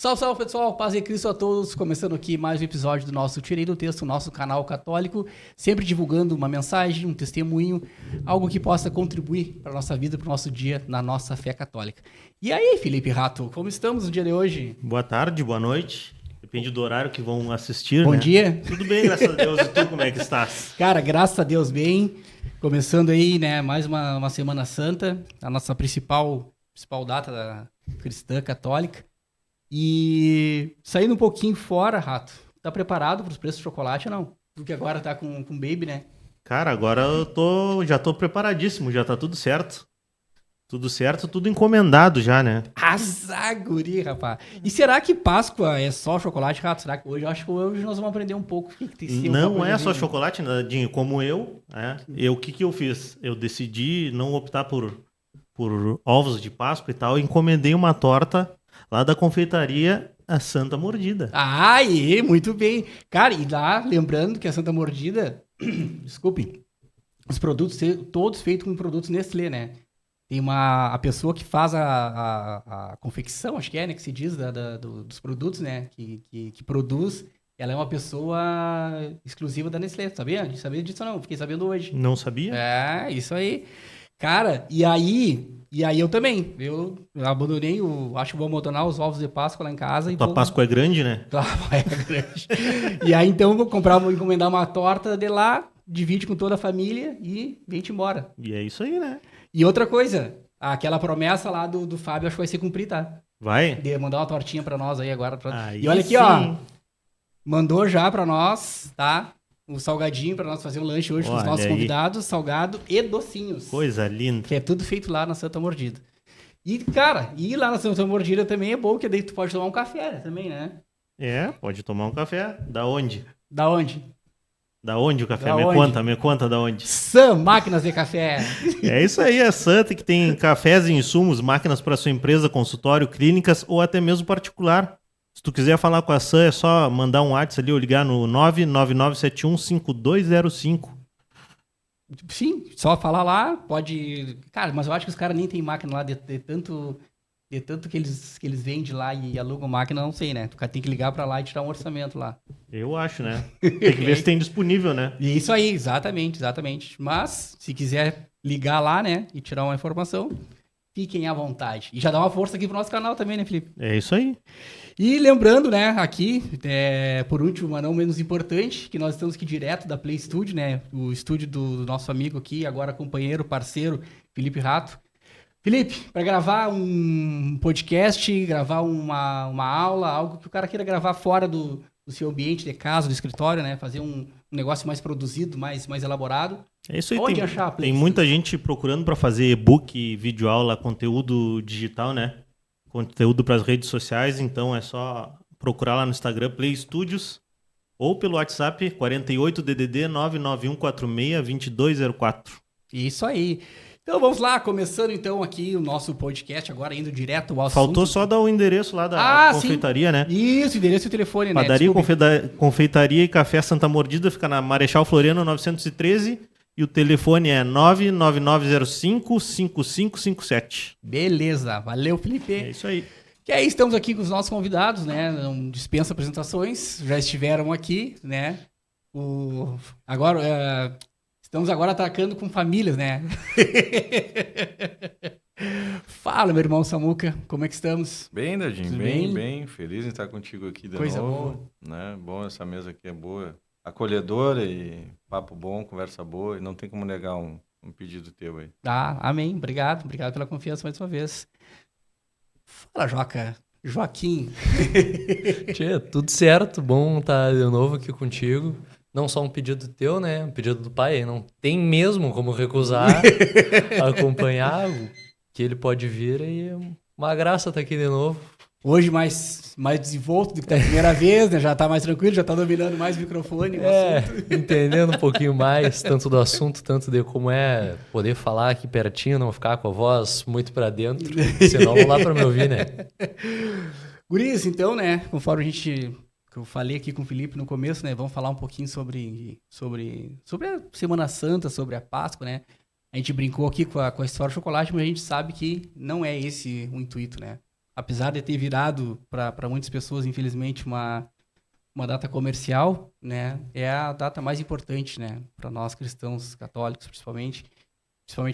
Salve, salve pessoal, paz e Cristo a todos, começando aqui mais um episódio do nosso Tirei do Texto, nosso canal católico, sempre divulgando uma mensagem, um testemunho, algo que possa contribuir para a nossa vida, para o nosso dia, na nossa fé católica. E aí, Felipe Rato, como estamos no dia de hoje? Boa tarde, boa noite, depende do horário que vão assistir, Bom né? dia. Tudo bem, graças a Deus, e tu como é que estás? Cara, graças a Deus bem, começando aí, né, mais uma Semana Santa, a nossa principal data da cristã católica. E saindo um pouquinho fora, Rato, tá preparado para os preços de chocolate ou não? Porque agora tá com Baby, né? Cara, agora eu já tô preparadíssimo, já tá tudo certo. Tudo certo, tudo encomendado já, né? Azar, guri, rapaz. E será que Páscoa é só chocolate, Rato? Será que hoje? Eu acho que hoje nós vamos aprender um pouco o que tem que ser. Não é só chocolate, Nadinho, como eu, o que eu fiz? Eu decidi não optar por ovos de Páscoa e tal, e encomendei uma torta lá da confeitaria a Santa Mordida. Aí, muito bem. Cara, e lá, lembrando que a Santa Mordida, desculpe, os produtos todos feitos com produtos Nestlé, né? Tem a pessoa que faz a confecção, acho que é, né, que se diz, dos produtos, né, que produz, ela é uma pessoa exclusiva da Nestlé, sabia? Sabia disso ou não? Fiquei sabendo hoje. Não sabia? É, isso aí. Cara, e aí eu também, eu abandonei, acho que vou abandonar os ovos de Páscoa lá em casa. Tua Páscoa é grande, né? É grande. E aí então vou encomendar uma torta de lá, divide com toda a família e vem-te embora. E é isso aí, né? E outra coisa, aquela promessa lá do Fábio acho que vai ser cumprida, tá? Vai? De mandar uma tortinha pra nós aí agora. Aí e olha aqui, sim. ó, mandou já pra nós, tá? Um salgadinho pra nós fazer um lanche hoje com os nossos convidados, salgado e docinhos. Coisa linda. Que é tudo feito lá na Santa Mordida. E, cara, ir lá na Santa Mordida também é bom, que daí tu pode tomar um café também, né? É, pode tomar um café. Da onde? Da onde? Da onde o café? Da Me onde? conta da onde. Sam Máquinas de Café. É isso aí, é Santa, que tem cafés e insumos, máquinas para sua empresa, consultório, clínicas ou até mesmo particular. Se tu quiser falar com a Sam, é só mandar um WhatsApp ali ou ligar no 999715205. Sim, só falar lá, pode... Cara, mas eu acho que os caras nem tem máquina lá de tanto que eles vendem lá e alugam máquina, não sei, né? Tu tem que ligar pra lá e tirar um orçamento lá. Eu acho, né? Tem que ver se tem disponível, né? Isso aí, exatamente. Mas, se quiser ligar lá, né, e tirar uma informação, fiquem à vontade. E já dá uma força aqui pro nosso canal também, né, Felipe? É isso aí. E lembrando, né, aqui, por último, mas não menos importante, que nós estamos aqui direto da Play Studio, né, o estúdio do nosso amigo aqui, agora companheiro, parceiro, Felipe Rato. Felipe, para gravar um podcast, gravar uma aula, algo que o cara queira gravar fora do seu ambiente de casa, do escritório, né, fazer um negócio mais produzido, mais elaborado. É isso aí. Onde achar a Play Tem muita gente procurando para fazer e-book, videoaula, conteúdo digital, né? Conteúdo para as redes sociais, então é só procurar lá no Instagram Play Studios ou pelo WhatsApp 48DDD 991462204. Isso aí. Então vamos lá, começando então aqui o nosso podcast, agora indo direto ao assunto. Faltou só dar o endereço lá da confeitaria, sim. né? Isso, endereço e telefone, né? Padaria, Confeitaria e Café Santa Mordida, fica na Marechal Floriano 913 e o telefone é 99905-5557. Beleza, valeu, Felipe. É isso aí. Que aí estamos aqui com os nossos convidados, né? Não dispensa apresentações, já estiveram aqui, né? Estamos agora atacando com famílias, né? Fala, meu irmão Samuca, como é que estamos? Bem, Dadinho, bem. Feliz em estar contigo aqui de Coisa novo. Boa. Né? Bom, essa mesa aqui é boa, acolhedora e papo bom, conversa boa. E não tem como negar um pedido teu aí. Amém. Obrigado pela confiança mais uma vez. Fala, Joaquim. Tchê, tudo certo, bom estar de novo aqui contigo. Não só um pedido teu, né? Um pedido do pai. Não tem mesmo como recusar acompanhar o que ele pode vir. E é uma graça estar aqui de novo. Hoje mais desenvolto do que da primeira vez, né? Já tá mais tranquilo, já tá dominando mais o microfone. Entendendo um pouquinho mais, tanto do assunto, tanto de como é poder falar aqui pertinho, não ficar com a voz muito pra dentro. Senão não dá pra me ouvir, né? Guris, então, né? Conforme que eu falei aqui com o Felipe no começo, né? Vamos falar um pouquinho sobre a Semana Santa, sobre a Páscoa, né? A gente brincou aqui com a história do chocolate, mas a gente sabe que não é esse o intuito, né? apesar de ter virado para muitas pessoas, infelizmente, uma data comercial, né? É a data mais importante, né? Para nós cristãos católicos, principalmente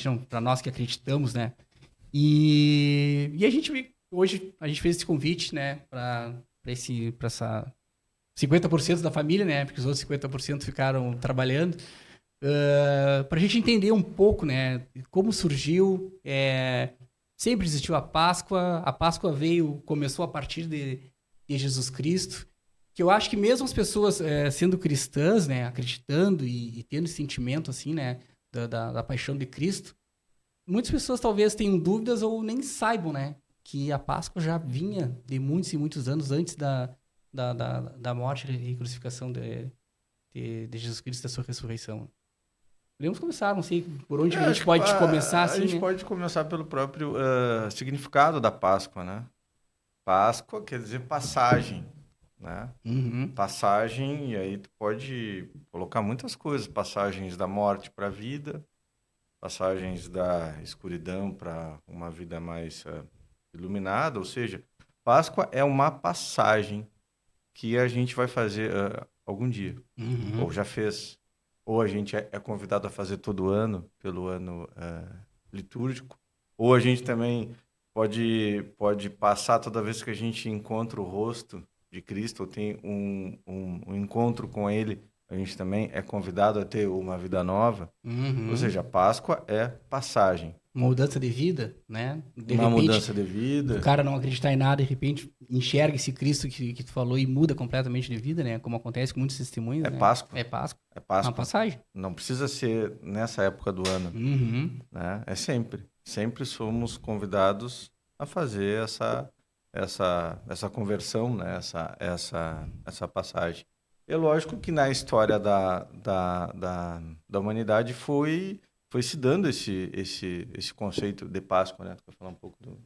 não para nós que acreditamos, né? E hoje a gente fez esse convite, né? Para essa 50% da família, né? Porque os outros 50% ficaram trabalhando. Para a gente entender um pouco, né? Como surgiu. Sempre existiu a Páscoa. A Páscoa começou a partir de Jesus Cristo. Que eu acho que mesmo as pessoas sendo cristãs, né? Acreditando e tendo esse sentimento, assim, né? Da paixão de Cristo, muitas pessoas talvez tenham dúvidas ou nem saibam, né? Que a Páscoa já vinha de muitos e muitos anos antes da morte e crucificação de Jesus Cristo e da sua ressurreição. Podemos começar, não sei por onde a gente pode começar. Assim, a gente pode começar pelo próprio significado da Páscoa, né? Páscoa quer dizer passagem, né? Uhum. Passagem, e aí tu pode colocar muitas coisas. Passagens da morte para a vida, passagens da escuridão para uma vida mais iluminada, ou seja, Páscoa é uma passagem que a gente vai fazer algum dia, ou já fez, ou a gente é convidado a fazer todo ano, pelo ano litúrgico, ou a gente também pode passar toda vez que a gente encontra o rosto de Cristo, ou tem um encontro com Ele, a gente também é convidado a ter uma vida nova. Ou seja, a Páscoa é passagem. Uma mudança de vida, né? Uma mudança de vida. O cara não acreditar em nada, de repente enxerga esse Cristo que tu falou e muda completamente de vida, né? Como acontece com muitos testemunhos. É né? Páscoa. É Páscoa. É Páscoa. Uma passagem. Não precisa ser nessa época do ano. Né? É sempre. Sempre somos convidados a fazer essa conversão, né? essa passagem. É lógico que na história da humanidade foi se dando esse conceito de Páscoa, né? Tu quer falar um pouco do...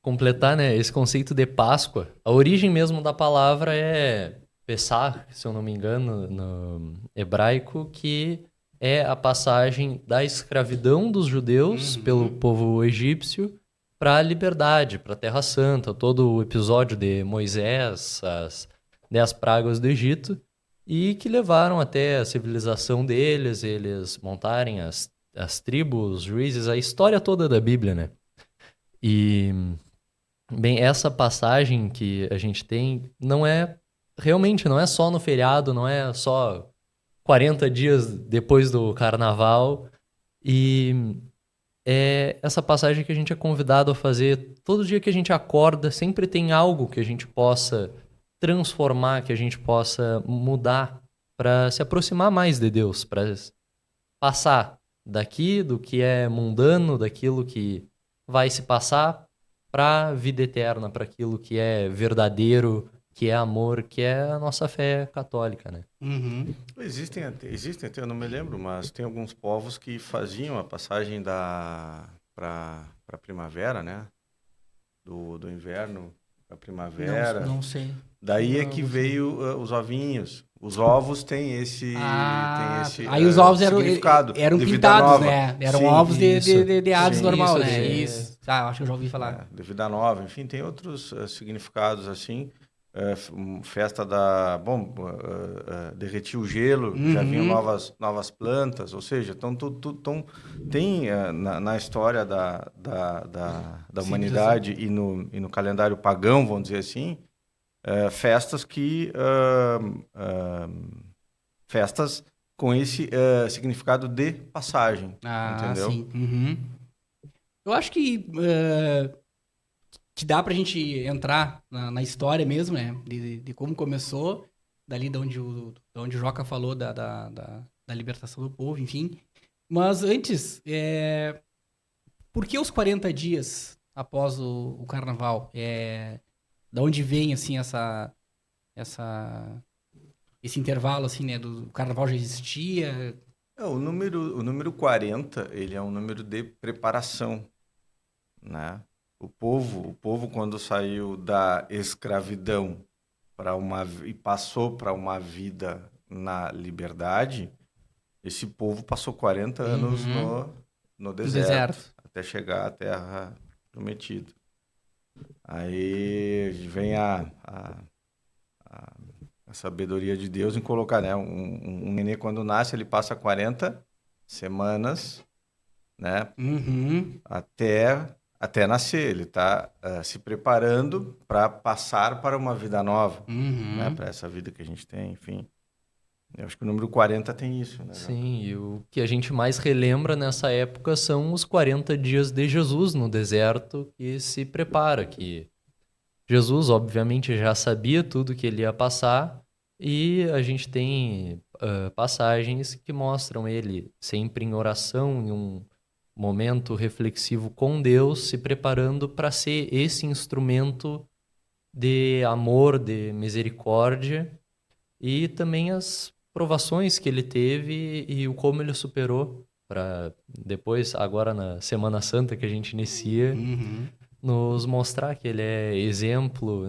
Completar, né? Esse conceito de Páscoa. A origem mesmo da palavra é Pessah, se eu não me engano, no hebraico, que é a passagem da escravidão dos judeus pelo povo egípcio para a liberdade, para a Terra Santa. Todo o episódio de Moisés, as 10 pragas do Egito, e que levaram até a civilização deles, eles montarem as tribos, os juízes, a história toda da Bíblia, né? E, bem, essa passagem que a gente tem não é só no feriado, não é só 40 dias depois do carnaval, e é essa passagem que a gente é convidado a fazer todo dia que a gente acorda. Sempre tem algo que a gente possa transformar, que a gente possa mudar para se aproximar mais de Deus, para passar daqui do que é mundano, daquilo que vai se passar, para a vida eterna, para aquilo que é verdadeiro, que é amor, que é a nossa fé católica, né? Existem até, eu não me lembro, mas tem alguns povos que faziam a passagem para a primavera, né? Do inverno para a primavera. Não sei. Daí é que veio os ovinhos. Os ovos têm esse aí os ovos significado eram de vida pintados, nova. né? Eram Sim, ovos de aves sim, normal, isso, né? sim. Isso. Acho que eu já ouvi falar. De vida nova. Enfim, tem outros significados assim. Festa derretia o gelo, já vinham novas plantas, ou seja, tem na história da humanidade e no calendário pagão, vamos dizer assim, festas festas com esse significado de passagem, entendeu? Sim. Eu acho que dá pra gente entrar na história mesmo, né? De como começou, dali de onde o Joca falou da libertação do povo, enfim. Mas antes, por que os 40 dias após o carnaval? Da onde vem, assim, esse intervalo, assim, né? O carnaval já existia? O número 40, ele é um número de preparação, né? O povo quando saiu da escravidão e passou para uma vida na liberdade, esse povo passou 40 anos no deserto, até chegar à Terra Prometida. Aí vem a sabedoria de Deus em colocar, né? Um nenê, quando nasce, ele passa 40 semanas, né? Uhum. Até nascer. Ele está se preparando para passar para uma vida nova, né? Uhum. Para essa vida que a gente tem, enfim. Eu acho que o número 40 tem isso, né? Sim, e o que a gente mais relembra nessa época são os 40 dias de Jesus no deserto que se prepara, que Jesus, obviamente, já sabia tudo que ele ia passar e a gente tem passagens que mostram ele sempre em oração, em um momento reflexivo com Deus, se preparando para ser esse instrumento de amor, de misericórdia e também as provações que ele teve e o como ele superou para depois, agora na Semana Santa que a gente inicia, Uhum. nos mostrar que ele é exemplo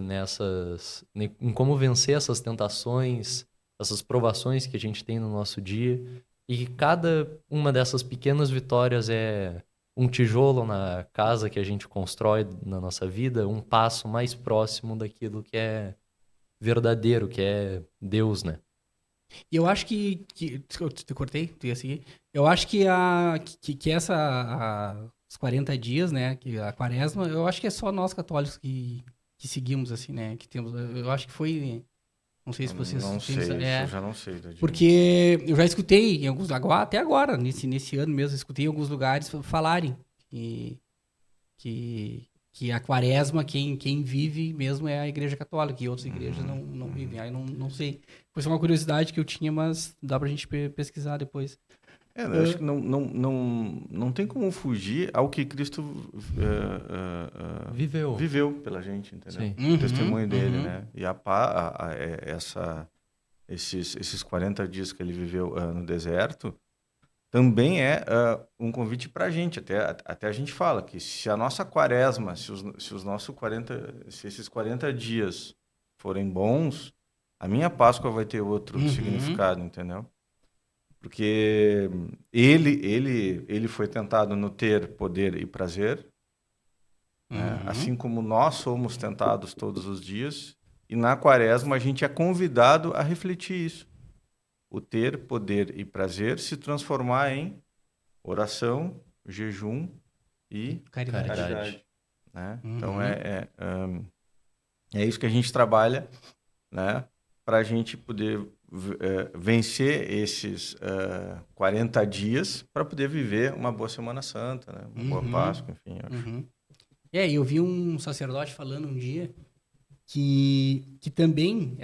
em como vencer essas tentações, essas provações que a gente tem no nosso dia, e que cada uma dessas pequenas vitórias é um tijolo na casa que a gente constrói na nossa vida, um passo mais próximo daquilo que é verdadeiro, que é Deus, né? E eu acho que desculpa, te cortei, tu ia seguir. Eu acho que os 40 dias, né, que a quaresma, eu acho que é só nós católicos que seguimos, assim, né, que temos, eu acho que foi, não sei se vocês Não têm sei, essa- isso é, eu já não sei, Dadinho. porque eu já escutei em alguns, até agora, nesse ano mesmo, eu escutei em alguns lugares falarem que a quaresma, quem vive mesmo é a igreja católica, e outras igrejas não vivem. Aí não sei. Foi só uma curiosidade que eu tinha, mas dá pra gente pesquisar depois. Eu acho que não tem como fugir ao que Cristo Viveu. viveu pela gente, entendeu? Sim. O testemunho dele, Uhum. né? E esses 40 dias que ele viveu no deserto também é um convite para a gente. Até a gente fala que se a nossa quaresma, se esses 40 dias forem bons, a minha Páscoa vai ter outro Uhum. significado, entendeu? Porque ele foi tentado no ter poder e prazer, né? Uhum. Assim como nós somos tentados todos os dias, e na quaresma a gente é convidado a refletir isso. O ter poder e prazer se transformar em oração, jejum e Caridade. caridade, né? Uhum. Então é isso que a gente trabalha, né? Para a gente poder vencer esses 40 dias para poder viver uma boa Semana Santa, né? Uma boa Uhum. Páscoa, enfim. Eu acho. Uhum. E eu vi um sacerdote falando um dia que também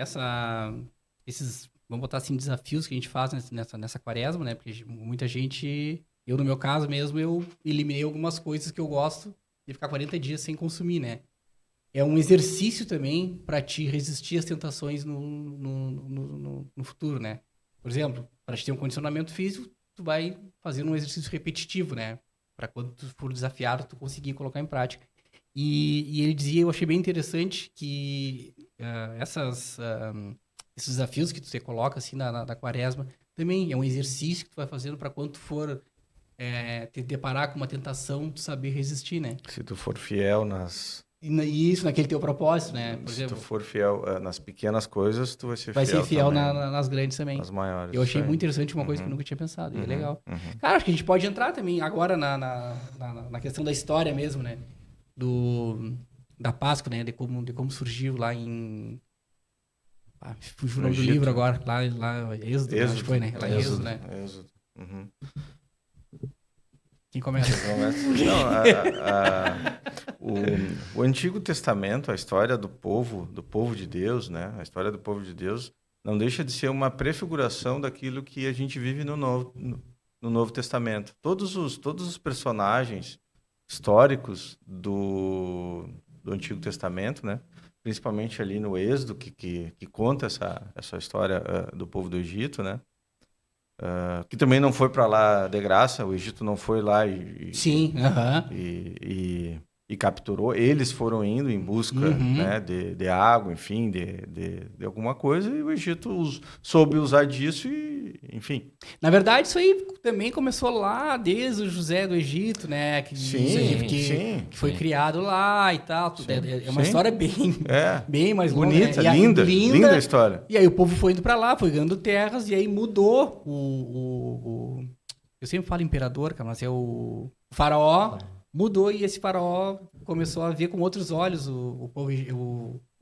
esses, vamos botar assim, desafios que a gente faz nessa quaresma, né? Porque muita gente, eu no meu caso mesmo, eu eliminei algumas coisas que eu gosto de ficar 40 dias sem consumir, né? É um exercício também para te resistir às tentações no futuro, né? Por exemplo, para te ter um condicionamento físico, tu vai fazer um exercício repetitivo, né? Para quando tu for desafiado, tu conseguir colocar em prática. E ele dizia, eu achei bem interessante que esses desafios que tu se coloca assim na quaresma também é um exercício que tu vai fazendo para quando tu for te deparar com uma tentação, tu saber resistir, né? Se tu for fiel E isso naquele teu propósito, né? Por se exemplo, tu for fiel nas pequenas coisas, tu vai ser vai ser fiel também nas grandes também. nas maiores. Eu achei isso aí. muito interessante uma coisa que eu Uhum. nunca tinha pensado, e é Uhum. legal. Uhum. Cara, acho que a gente pode entrar também agora na questão da história mesmo, né? Da Páscoa, né? De como surgiu lá em... Ah, fugiu o No nome do Egito. livro agora. Lá Êxodo, acho que foi, né? Lá em Êxodo, né? Êxodo. Uhum. Quem começa? Não, o Antigo Testamento, a história do povo de Deus, né? A história do povo de Deus não deixa de ser uma prefiguração daquilo que a gente vive no Novo Testamento. Todos os personagens históricos do Antigo Testamento, né? Principalmente ali no Êxodo, que conta essa história do povo do Egito, né? Que também não foi para lá de graça, o Egito não foi lá Sim, aham. e e capturou. Eles foram indo em busca, né, de água, enfim, de alguma coisa, e o Egito soube usar disso e, enfim. Na verdade, isso aí também começou lá desde o José do Egito, né? Que foi criado lá e tal. É uma história bem mais longa, bonita, né? linda a história. E aí o povo foi indo pra lá, foi ganhando terras, e aí mudou eu sempre falo imperador, cara, mas é o faraó. Mudou e esse faraó começou a ver com outros olhos o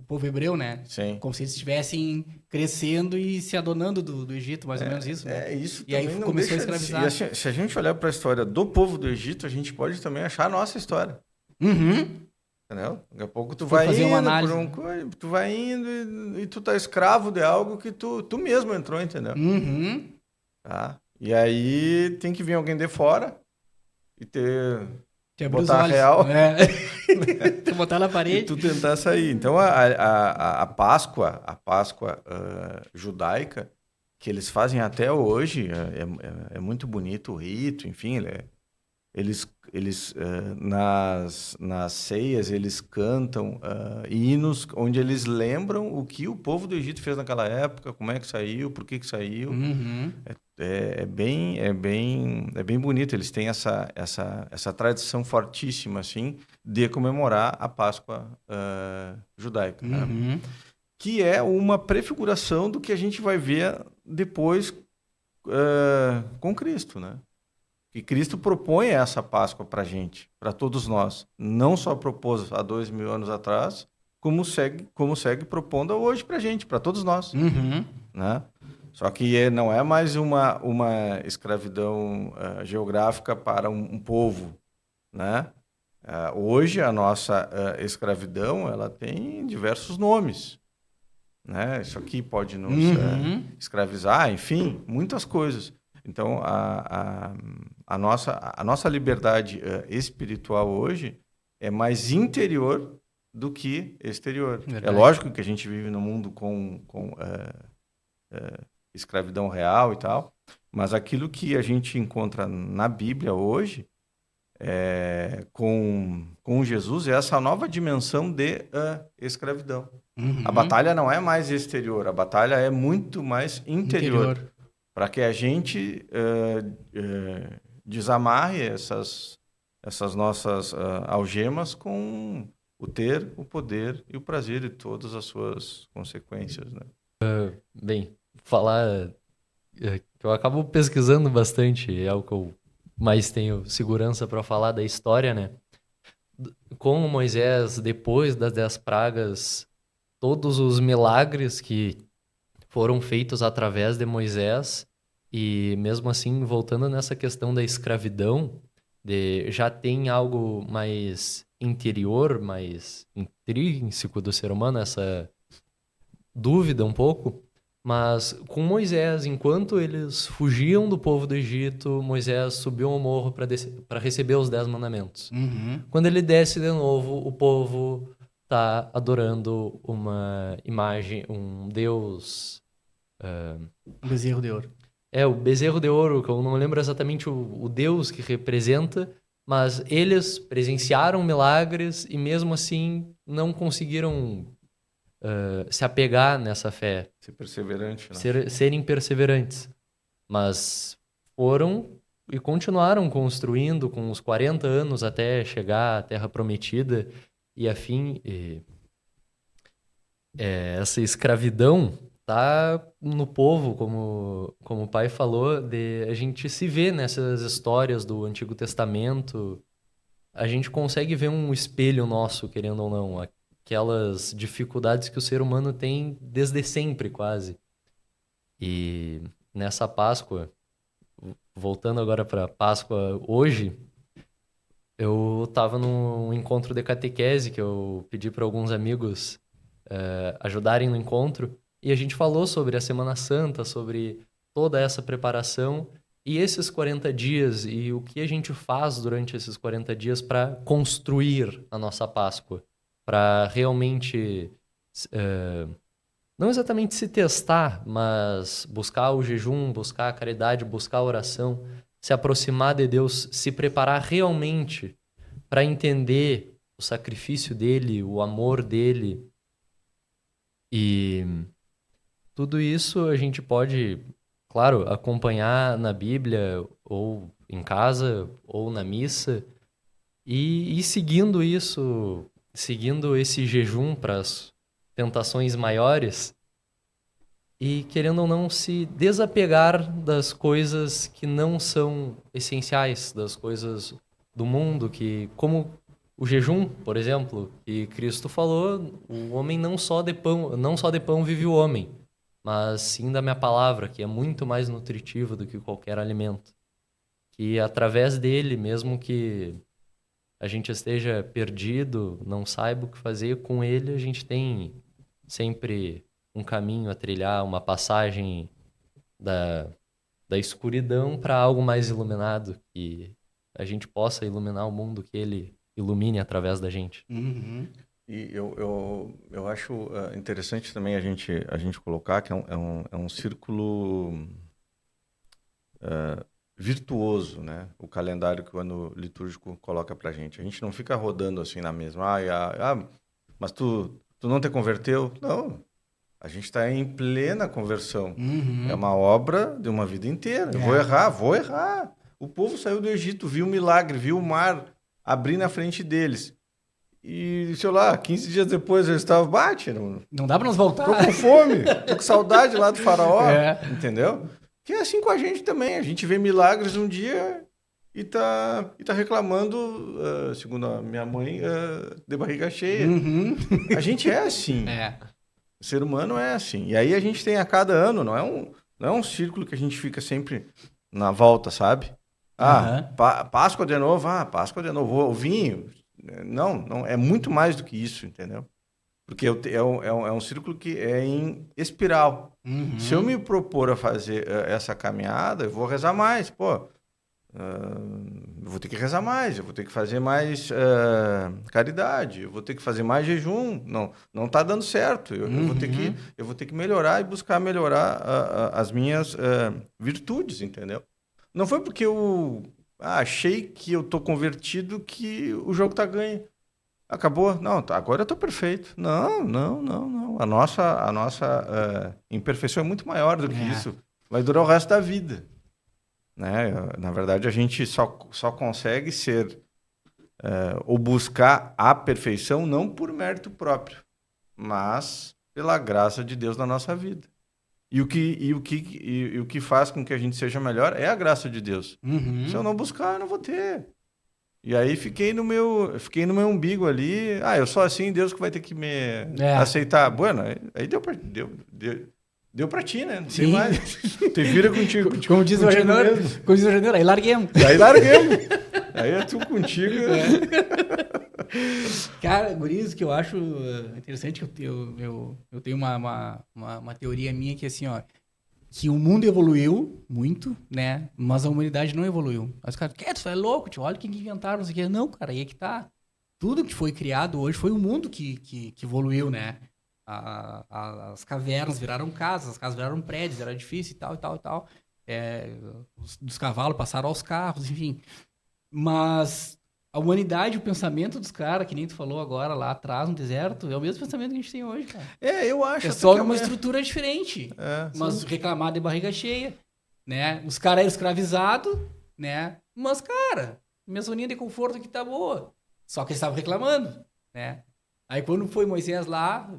povo hebreu, né? Sim. Como se eles estivessem crescendo e se adonando do Egito, mais ou menos isso. Né? Isso. E aí começou a escravizar. E se a gente olhar para a história do povo do Egito, a gente pode também achar a nossa história. Entendeu? Daqui a pouco tu vai fazer indo uma análise, tu vai indo e tu tá escravo de algo que tu mesmo entrou, entendeu? Tá? E aí tem que vir alguém de fora e botar a real. Tu botar na parede. E tu tentar sair. Então, a Páscoa judaica, que eles fazem até hoje, é muito bonito o rito, enfim, eles nas ceias, eles cantam hinos onde eles lembram o que o povo do Egito fez naquela época, como é que saiu, por que saiu. É bem bonito. Eles têm essa tradição fortíssima, assim, de comemorar a Páscoa judaica, né? Que é uma prefiguração do que a gente vai ver depois com Cristo, né? Que Cristo propõe essa Páscoa para a gente, para todos nós. Não só propôs há 2000 anos atrás, como segue propondo hoje para a gente, para todos nós, né? Só que não é mais uma escravidão geográfica para um povo, né? Hoje, a nossa escravidão, ela tem diversos nomes, né? Isso aqui pode nos escravizar, enfim, muitas coisas. Então, a nossa liberdade espiritual hoje é mais interior do que exterior. Verdade. É lógico que a gente vive num mundo com escravidão real e tal, mas aquilo que a gente encontra na Bíblia hoje, com Jesus, é essa nova dimensão de escravidão. A batalha não é mais exterior, a batalha é muito mais interior. Para que a gente desamarre essas nossas algemas com o ter, o poder e o prazer e todas as suas consequências, né? Bem, falar que eu acabo pesquisando bastante, é o que eu mais tenho segurança para falar da história, né? Com Moisés, depois das 10 pragas, todos os milagres que foram feitos através de Moisés, e mesmo assim, voltando nessa questão da escravidão, já tem algo mais interior, mais intrínseco do ser humano, essa dúvida um pouco, mas com Moisés, enquanto eles fugiam do povo do Egito, Moisés subiu ao morro para receber os 10 mandamentos. Quando ele desce de novo, o povo está adorando uma imagem, um deus... Um bezerro de ouro. O bezerro de ouro, que eu não lembro exatamente o deus que representa, mas eles presenciaram milagres e mesmo assim não conseguiram se apegar nessa fé. Ser perseverante, né? Serem perseverantes. Mas foram e continuaram construindo com uns 40 anos até chegar à Terra Prometida e afim. Essa escravidão tá no povo, como o pai falou, a gente se vê nessas histórias do Antigo Testamento. A gente consegue ver um espelho nosso, querendo ou não, aquelas dificuldades que o ser humano tem desde sempre, quase. E nessa Páscoa, voltando agora para Páscoa hoje, eu estava num encontro de catequese que eu pedi para alguns amigos ajudarem no encontro, e a gente falou sobre a Semana Santa, sobre toda essa preparação e esses 40 dias e o que a gente faz durante esses 40 dias para construir a nossa Páscoa, para realmente, não exatamente se testar, mas buscar o jejum, buscar a caridade, buscar a oração, se aproximar de Deus, se preparar realmente para entender o sacrifício dele, o amor dele. E tudo isso a gente pode, claro, acompanhar na Bíblia, ou em casa, ou na missa, e ir seguindo isso, seguindo esse jejum para as tentações maiores, e querendo ou não se desapegar das coisas que não são essenciais, das coisas do mundo, que como o jejum, por exemplo, que Cristo falou, o homem não só de pão vive o homem, mas sim da minha palavra, que é muito mais nutritiva do que qualquer alimento. Que através dele, mesmo que a gente esteja perdido, não saiba o que fazer, com ele a gente tem sempre um caminho a trilhar, uma passagem da escuridão para algo mais iluminado, que a gente possa iluminar o mundo, que ele ilumine através da gente. Uhum. E eu acho interessante também a gente colocar que é um círculo virtuoso, né? O calendário que o ano litúrgico coloca pra gente. A gente não fica rodando assim na mesma. Mas tu não te converteu? Não. A gente está em plena conversão. Uhum. É uma obra de uma vida inteira. Eu vou errar. O povo saiu do Egito, viu o milagre, viu o mar abrir na frente deles. E, sei lá, 15 dias depois eu estava, Não dá pra nos voltar. tô com fome, tô com saudade lá do faraó, É. entendeu? Que é assim com a gente também. A gente vê milagres um dia e tá reclamando, segundo a minha mãe, de barriga cheia. Uhum. A gente é assim. É. O ser humano é assim. E aí a gente tem a cada ano, não é um círculo que a gente fica sempre na volta, sabe? Páscoa de novo, Páscoa de novo, o vinho. Não, é muito mais do que isso, entendeu? Porque é um círculo que é em espiral. Uhum. Se eu me propor a fazer essa caminhada, eu vou rezar mais, eu vou ter que rezar mais, eu vou ter que fazer mais caridade, eu vou ter que fazer mais jejum. Não está dando certo. Eu vou ter que melhorar e buscar melhorar as minhas virtudes, entendeu? Não foi porque eu achei que eu tô convertido que o jogo tá ganho. Acabou? Não, agora eu tô perfeito. Não. A nossa imperfeição é muito maior do que isso. Vai durar o resto da vida. Né? Na verdade, a gente só consegue ser ou buscar a perfeição não por mérito próprio, mas pela graça de Deus na nossa vida. E o que faz com que a gente seja melhor é a graça de Deus. Uhum. Se eu não buscar, eu não vou ter. E aí fiquei no meu umbigo ali. Eu sou assim, Deus que vai ter que me aceitar. Bueno, aí deu pra ti, né? Não sei Sim. mais. Te vira contigo. Como diz o Janeiro, aí larguemos. Aí larguemos. Aí é tu contigo. Cara, guris, que eu acho interessante, que eu tenho uma teoria minha que assim, ó, que o mundo evoluiu muito, né, mas a humanidade não evoluiu. Os caras, tu é louco, tio, olha quem que inventaram, não sei o que. Não, cara, aí é que tá. Tudo que foi criado hoje foi o mundo que evoluiu, né. As cavernas viraram casas, as casas viraram prédios, era difícil e tal. Dos cavalos passaram aos carros, enfim. Mas a humanidade, o pensamento dos caras, que nem tu falou agora lá atrás no deserto, é o mesmo pensamento que a gente tem hoje, cara. Eu acho. É só numa estrutura diferente. Mas reclamar de barriga cheia, né? Os caras eram escravizados, né? Mas, cara, minha zoninha de conforto aqui tá boa. Só que eles estavam reclamando, né? Aí quando foi Moisés lá,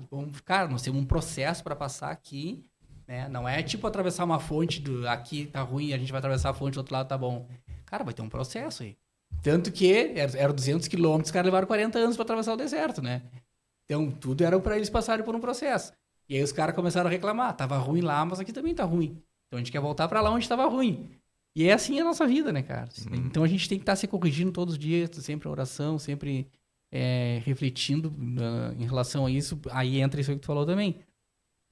cara, nós temos um processo para passar aqui, né? Não é tipo atravessar uma fonte aqui tá ruim, a gente vai atravessar a fonte do outro lado tá bom. Cara, vai ter um processo aí. Tanto que eram 200 quilômetros, os caras levaram 40 anos para atravessar o deserto, né? Então, tudo era para eles passarem por um processo. E aí os caras começaram a reclamar. Tava ruim lá, mas aqui também tá ruim. Então, a gente quer voltar para lá onde tava ruim. E é assim a nossa vida, né, cara? Então, a gente tem que estar se corrigindo todos os dias, sempre a oração, sempre refletindo em relação a isso. Aí entra isso que tu falou também.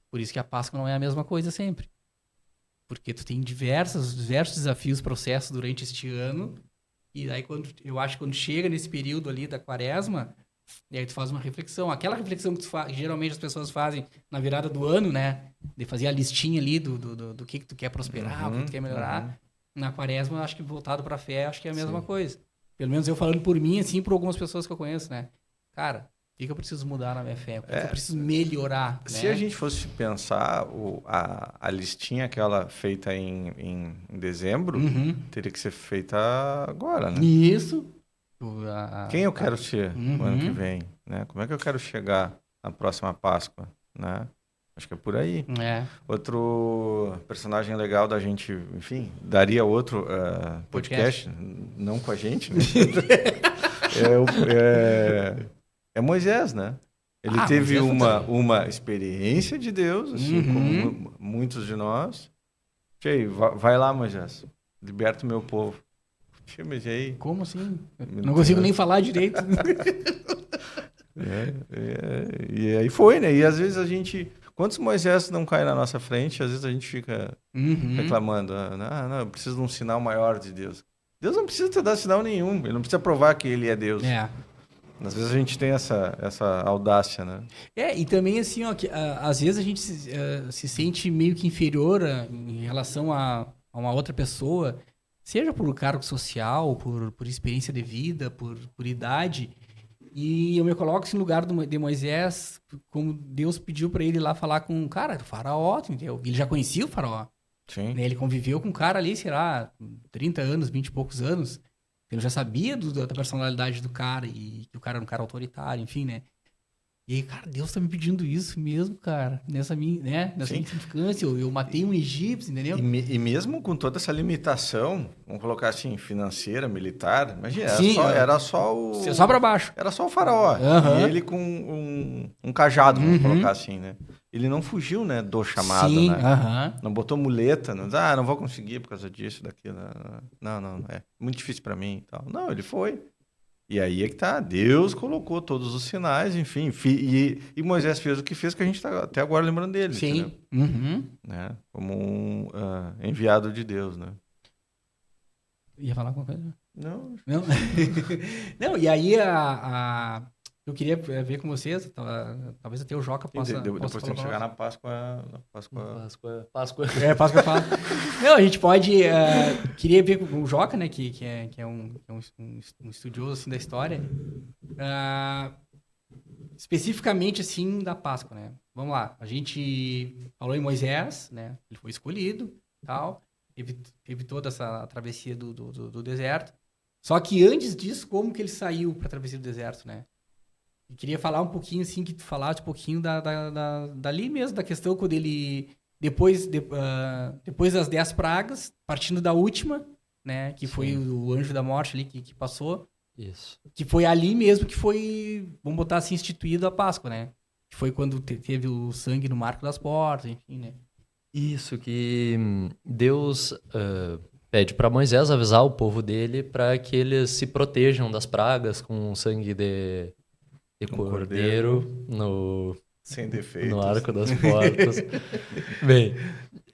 Por isso que a Páscoa não é a mesma coisa sempre. Porque tu tem diversos desafios, processos durante este ano. E daí, eu acho que quando chega nesse período ali da quaresma, e aí tu faz uma reflexão. Aquela reflexão que geralmente as pessoas fazem na virada do ano, né? De fazer a listinha ali do que tu quer prosperar, o que tu quer melhorar. Na quaresma, eu acho que voltado pra fé, acho que é a mesma coisa. Pelo menos eu falando por mim, assim, por algumas pessoas que eu conheço, né? cara, o que eu preciso mudar na minha fé? O que eu preciso melhorar? Se né? a gente fosse pensar, a listinha aquela feita em dezembro, Uhum. teria que ser feita agora, né? Isso. Quem eu quero ser no ano que Uhum. vem, né? Como é que eu quero chegar na próxima Páscoa, né? Acho que é por aí. É. Outro personagem legal da gente, enfim, daria outro podcast, não com a gente, né? é Moisés, né? Ele teve Moisés foi uma experiência de Deus, assim Uhum. como muitos de nós. Tchê, vai lá, Moisés, liberta o meu povo. Tchê, mas e aí? Como assim? Não consigo nem falar direito. E aí foi, né? E às vezes a gente... Quantos Moisés não caem na nossa frente? Às vezes a gente fica Uhum. reclamando. Não, eu preciso de um sinal maior de Deus. Deus não precisa te dar sinal nenhum. Ele não precisa provar que ele é Deus. Às vezes a gente tem essa audácia, né? E também assim, ó, às vezes a gente se sente meio que inferior em relação a uma outra pessoa, seja por cargo social, por experiência de vida, por idade. E eu me coloco assim, no lugar de Moisés, como Deus pediu para ele lá falar com o cara, o faraó, entendeu? Ele já conhecia o faraó. Sim. Né? Ele conviveu com o cara ali, sei lá, 30 anos, 20 e poucos anos. Ele já sabia da personalidade do cara e que o cara era um cara autoritário, enfim, né? E aí, cara, Deus tá me pedindo isso mesmo, cara. Nessa minha insignificância. Eu matei um egípcio, entendeu? E mesmo com toda essa limitação, vamos colocar assim, financeira, militar, imagina, era só pra baixo. Era só o faraó. Uhum. E ele com um cajado, vamos colocar assim, né? Ele não fugiu, né, do chamado, Sim, né? Não botou muleta, não vou conseguir por causa disso, daquilo. Não, é muito difícil para mim e tal. Não, ele foi. E aí é que tá, Deus colocou todos os sinais, enfim, e Moisés fez o que fez, que a gente tá até agora lembrando dele. Sim. Né? Como um enviado de Deus, né? Ia falar alguma coisa? Não. Não, e aí eu queria ver com vocês, talvez até o Joca possa... Depois tem que chegar na Páscoa. Páscoa. Páscoa fala. Não, a gente pode... queria ver com o Joca, né, que é um estudioso assim, da história, especificamente assim da Páscoa, né? Vamos lá, a gente falou em Moisés, né? Ele foi escolhido, tal, teve toda essa travessia do deserto. Só que antes disso, como que ele saiu para a travessia do deserto, né? Eu queria falar um pouquinho, assim, que tu falasse um pouquinho dali mesmo, da questão quando ele, depois das 10 pragas, partindo da última, né, que foi o anjo da morte ali que passou. Isso. Que foi ali mesmo que foi, vamos botar assim, instituído a Páscoa, né? Que foi quando teve o sangue no marco das portas, enfim, né? Isso, que Deus pede para Moisés avisar o povo dele para que eles se protejam das pragas com sangue de cordeiro sem defeitos, no arco das portas. Bem,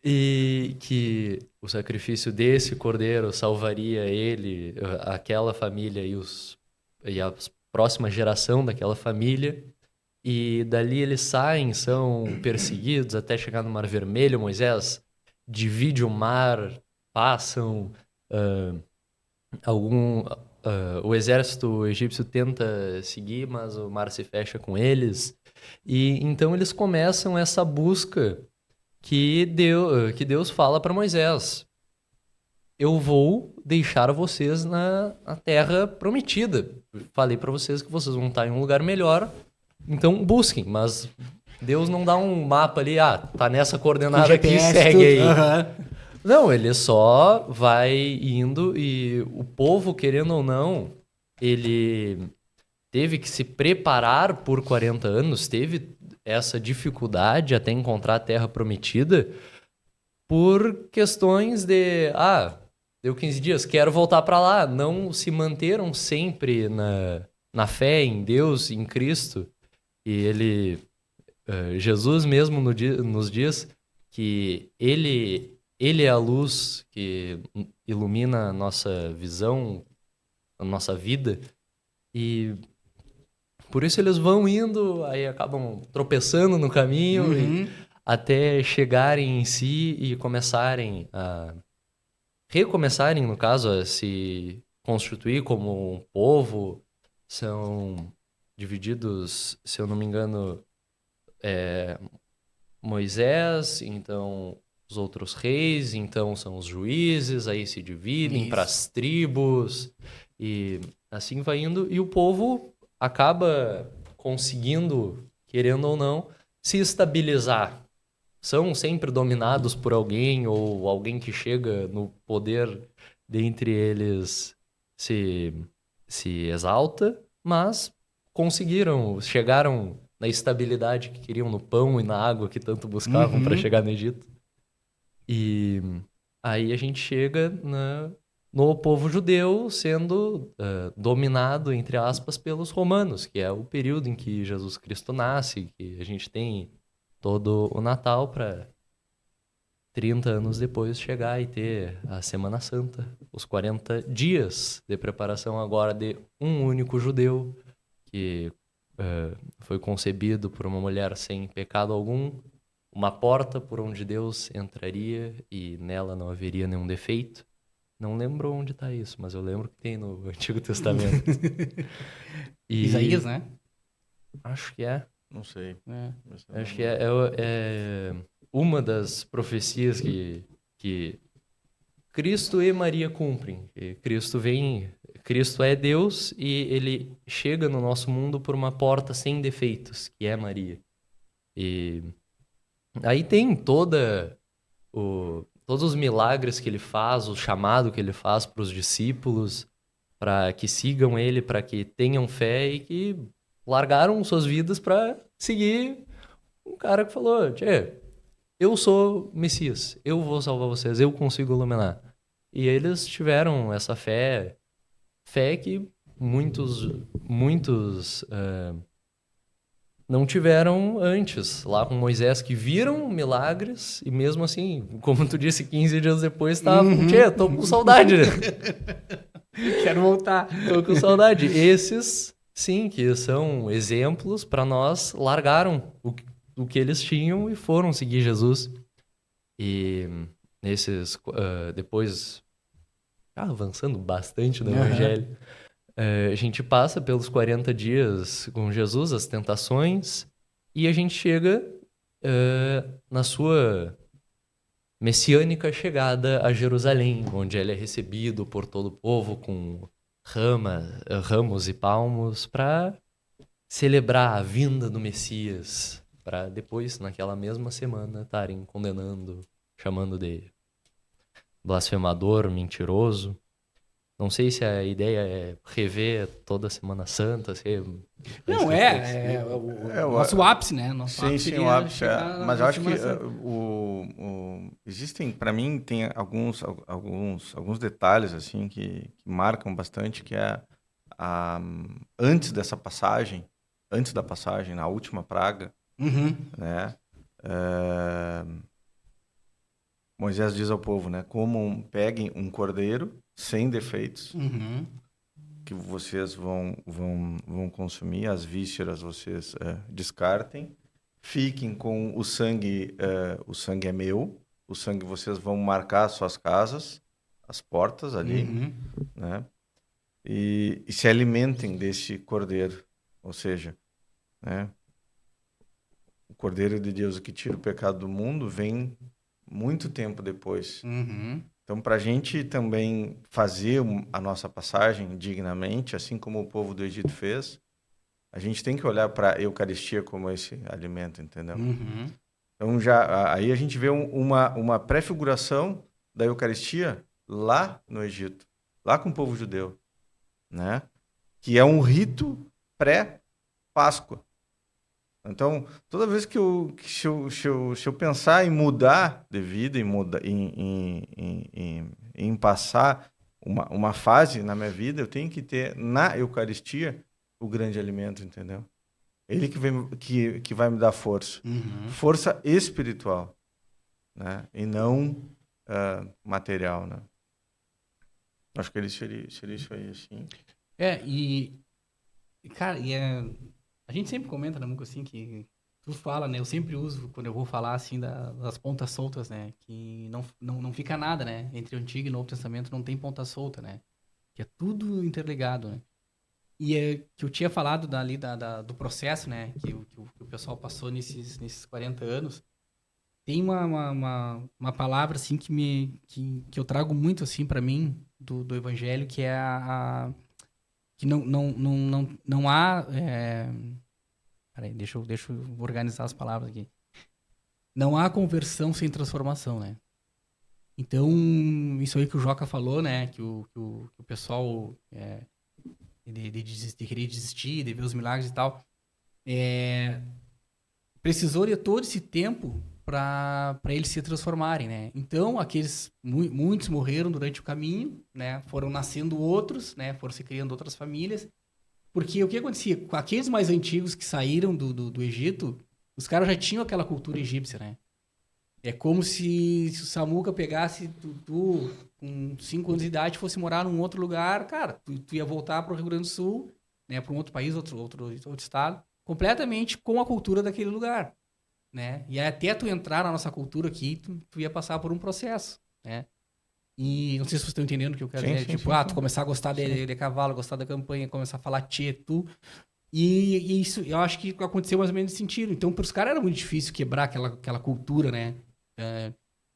e que o sacrifício desse cordeiro salvaria ele, aquela família e a próxima geração daquela família. E dali eles saem, são perseguidos até chegar no Mar Vermelho. Moisés divide o mar, passam o exército egípcio tenta seguir, mas o mar se fecha com eles. E então eles começam essa busca que Deus fala para Moisés: eu vou deixar vocês na terra prometida. Falei para vocês que vocês vão estar em um lugar melhor, então busquem. Mas Deus não dá um mapa ali, tá nessa coordenada aqui, segue aí. Não, ele só vai indo, e o povo, querendo ou não, ele teve que se preparar por 40 anos, teve essa dificuldade até encontrar a terra prometida por questões de, deu 15 dias, quero voltar para lá. Não se manteram sempre na fé em Deus, em Cristo. E Jesus mesmo nos diz que ele é a luz que ilumina a nossa visão, a nossa vida. E por isso eles vão indo, aí acabam tropeçando no caminho, até chegarem em si e recomeçarem, no caso, a se constituir como um povo. São divididos, se eu não me engano, Moisés, então os outros reis, então são os juízes, aí se dividem para as tribos e assim vai indo. E o povo acaba conseguindo, querendo ou não, se estabilizar. São sempre dominados por alguém ou alguém que chega no poder dentre eles se exalta, mas chegaram na estabilidade que queriam no pão e na água que tanto buscavam para chegar no Egito. E aí a gente chega no povo judeu sendo dominado, entre aspas, pelos romanos, que é o período em que Jesus Cristo nasce, que a gente tem todo o Natal para 30 anos depois chegar e ter a Semana Santa, os 40 dias de preparação agora de um único judeu que foi concebido por uma mulher sem pecado algum, uma porta por onde Deus entraria e nela não haveria nenhum defeito. Não lembro onde está isso, mas eu lembro que tem no Antigo Testamento. Isaías, né? Acho que é. Não sei. Acho que é uma das profecias que Cristo e Maria cumprem. Cristo é Deus e ele chega no nosso mundo por uma porta sem defeitos, que é Maria. E aí tem todos os milagres que ele faz, o chamado que ele faz para os discípulos, para que sigam ele, para que tenham fé e que largaram suas vidas para seguir um cara que falou: Tchê, eu sou Messias, eu vou salvar vocês, eu consigo iluminar. E eles tiveram essa fé que muitos não tiveram antes, lá com Moisés, que viram milagres e mesmo assim, como tu disse, 15 dias depois estavam, Tchê, tô com saudade, né? Quero voltar. Tô com saudade. Esses, sim, que são exemplos para nós, largaram o que eles tinham e foram seguir Jesus. E nesses, depois, avançando bastante no Evangelho, a gente passa pelos 40 dias com Jesus, as tentações, e a gente chega na sua messiânica chegada a Jerusalém, onde ele é recebido por todo o povo com ramos e palmos para celebrar a vinda do Messias, para depois, naquela mesma semana, estarem condenando, chamando de blasfemador, mentiroso. Não sei se a ideia é rever toda a Semana Santa, Não, é o nosso ápice, né? Nosso ápice sim, o ápice. Mas eu acho que existem, para mim, tem alguns detalhes assim que marcam bastante, que é antes da passagem, na última praga, né? Moisés diz ao povo, né? Peguem um cordeiro sem defeitos, que vocês vão consumir, as vísceras vocês descartem, fiquem com o sangue é meu, o sangue vocês vão marcar as suas casas, as portas ali, né? E se alimentem desse cordeiro, ou seja, né? O cordeiro de Deus que tira o pecado do mundo vem muito tempo depois. Então, para a gente também fazer a nossa passagem dignamente, assim como o povo do Egito fez, a gente tem que olhar para a Eucaristia como esse alimento, entendeu? Então, aí a gente vê uma prefiguração da Eucaristia lá no Egito, lá com o povo judeu, né? Que é um rito pré-Páscoa. Então, toda vez se eu pensar em mudar de vida, em passar uma fase na minha vida, eu tenho que ter na Eucaristia o grande alimento, entendeu? Ele que vai me dar força. Força espiritual, né? E não material, né? Acho que ele seria isso aí, assim. Cara, a gente sempre comenta, né, Muco, assim, que tu fala, né, eu sempre uso, quando eu vou falar, assim, das pontas soltas, né, que não fica nada, né, entre o Antigo e o Novo Testamento não tem ponta solta, né, que é tudo interligado, né. que eu tinha falado do processo, né? Que o pessoal passou nesses 40 anos. Tem uma palavra, assim, que eu trago muito, assim, para mim, do Evangelho, que é que não há... Peraí, deixa eu organizar as palavras aqui. Não há conversão sem transformação, né? Então, isso aí que o Joca falou, né? Que o pessoal de querer desistir, de ver os milagres e tal, precisou de todo esse tempo para eles se transformarem, né? Então, muitos morreram durante o caminho, né? Foram nascendo outros, né? Foram se criando outras famílias. Porque o que acontecia? Com aqueles mais antigos que saíram do Egito, os caras já tinham aquela cultura egípcia, né? É como se o Samuca pegasse tu com 5 anos de idade, fosse morar num outro lugar, cara, tu ia voltar para o Rio Grande do Sul, né? Para um outro país, outro estado, completamente com a cultura daquele lugar, né? E até tu entrar na nossa cultura aqui, tu ia passar por um processo, né? E não sei se vocês estão entendendo o que eu quero dizer. Tipo, tu começar a gostar de cavalo, gostar da campanha, começar a falar tchê, tu. E isso, eu acho que aconteceu mais ou menos nesse sentido. Então, para os caras era muito difícil quebrar aquela cultura, né?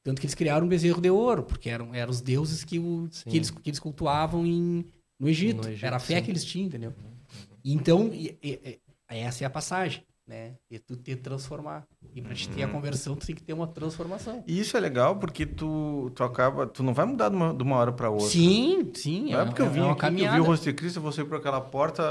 Tanto que eles criaram um bezerro de ouro, porque eram os deuses que eles cultuavam no Egito. Era a fé que eles tinham, entendeu? Então, essa é a passagem, né? E tu te transformar. E para te ter a conversão, tu tem que ter uma transformação. E isso é legal porque tu não vai mudar de uma hora para outra. Sim. Não é porque eu vim aqui, eu vi o rosto de Cristo, eu vou sair por aquela porta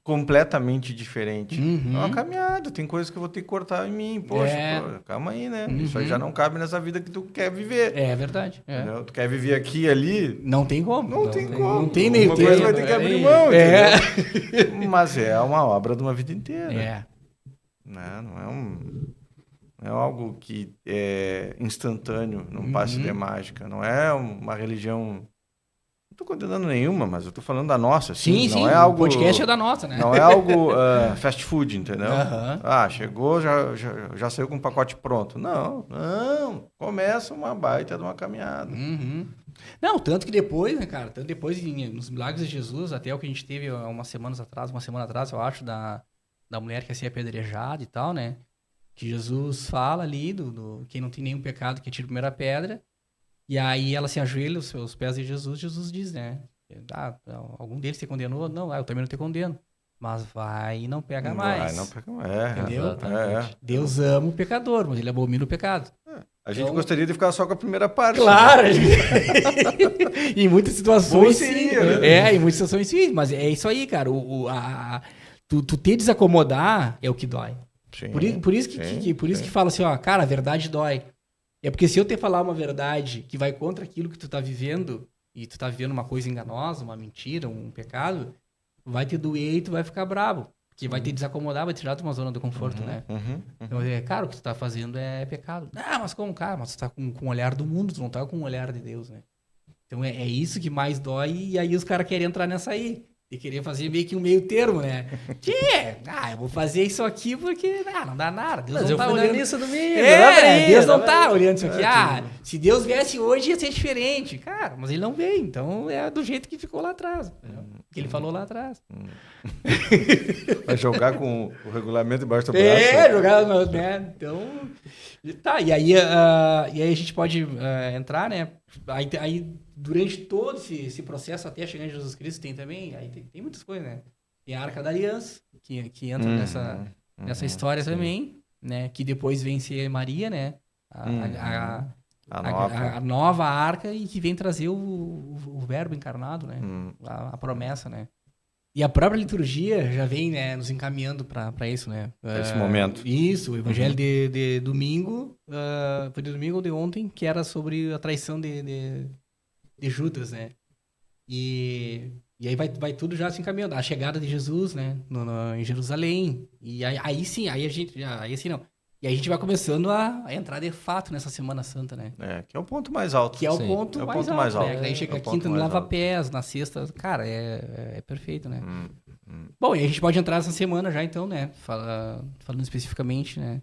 completamente diferente. É uma caminhada, tem coisas que eu vou ter que cortar em mim. Poxa, calma aí, né? Isso aí já não cabe nessa vida que tu quer viver. É verdade. Entendeu? Tu quer viver aqui e ali... Não tem como. Não tem como. Não tem nem uma coisa vai ter que abrir mão, entendeu? Mas é uma obra de uma vida inteira. Não é algo que é instantâneo, num passe de mágica. Não é uma religião... Não estou condenando nenhuma, mas eu estou falando da nossa. Assim, sim, é algo, o podcast é da nossa, né? Não é algo fast food, entendeu? Chegou, já saiu com um pacote pronto. Não. Começa uma baita de uma caminhada. Não, tanto que depois, né, cara? Tanto depois, nos Milagres de Jesus, até o que a gente teve uma semana atrás, eu acho, da mulher que ia ser apedrejada e tal, né? Que Jesus fala ali do quem não tem nenhum pecado que atire a primeira pedra. E aí ela se ajoelha aos seus pés de Jesus. Jesus diz, né? Algum deles te condenou? Não, eu também não te condeno. Mas vai e não pega mais. Vai, não pega mais. Entendeu? Deus ama o pecador, mas ele abomina o pecado. A gente gostaria de ficar só com a primeira parte. Claro! Né? Em muitas situações sim. Em muitas situações sim. Mas é isso aí, cara. Tu te desacomodar é o que dói. Sim, por isso que fala assim, ó, cara, a verdade dói. É porque se eu te falar uma verdade que vai contra aquilo que tu tá vivendo, e tu tá vivendo uma coisa enganosa, uma mentira, um pecado, vai te doer e tu vai ficar bravo. Porque vai te desacomodar, vai te tirar de uma zona de conforto, né? Então, cara, o que tu tá fazendo é pecado. Mas como, cara? Mas tu tá com o olhar do mundo, tu não tá com o olhar de Deus, né? Então, é isso que mais dói, e aí os caras querem entrar nessa aí. E querer fazer meio que um meio termo, né? Eu vou fazer isso aqui porque não dá nada. Deus não tá olhando isso domingo. Deus não tá olhando isso aqui. Se Deus viesse hoje ia ser diferente. Cara, mas ele não veio. Então é do jeito que ficou lá atrás. Que ele falou lá atrás. Vai jogar com o regulamento embaixo do braço. Jogar, né? Então... Tá, e aí a gente pode entrar, né? Aí durante todo esse processo até chegar em Jesus Cristo tem também, aí tem muitas coisas, né? Tem a Arca da Aliança, que entra nessa história também, né? Que depois vem ser Maria, né? A nova arca e que vem trazer o verbo encarnado, né? A promessa, né? E a própria liturgia já vem, né, nos encaminhando para isso, né? Esse momento. Isso, o evangelho de domingo, foi de domingo ou de ontem, que era sobre a traição de Judas, né? E aí vai tudo já se encaminhando. A chegada de Jesus, né, em Jerusalém. E aí sim, aí assim não. E aí a gente vai começando a entrar de fato nessa Semana Santa, né? Que é o ponto mais alto. Que é o ponto mais alto. Né? Daí chega a quinta no lava-pés, na sexta, cara, é perfeito, né? Bom, e a gente pode entrar nessa semana já, então, né? Falando especificamente, né?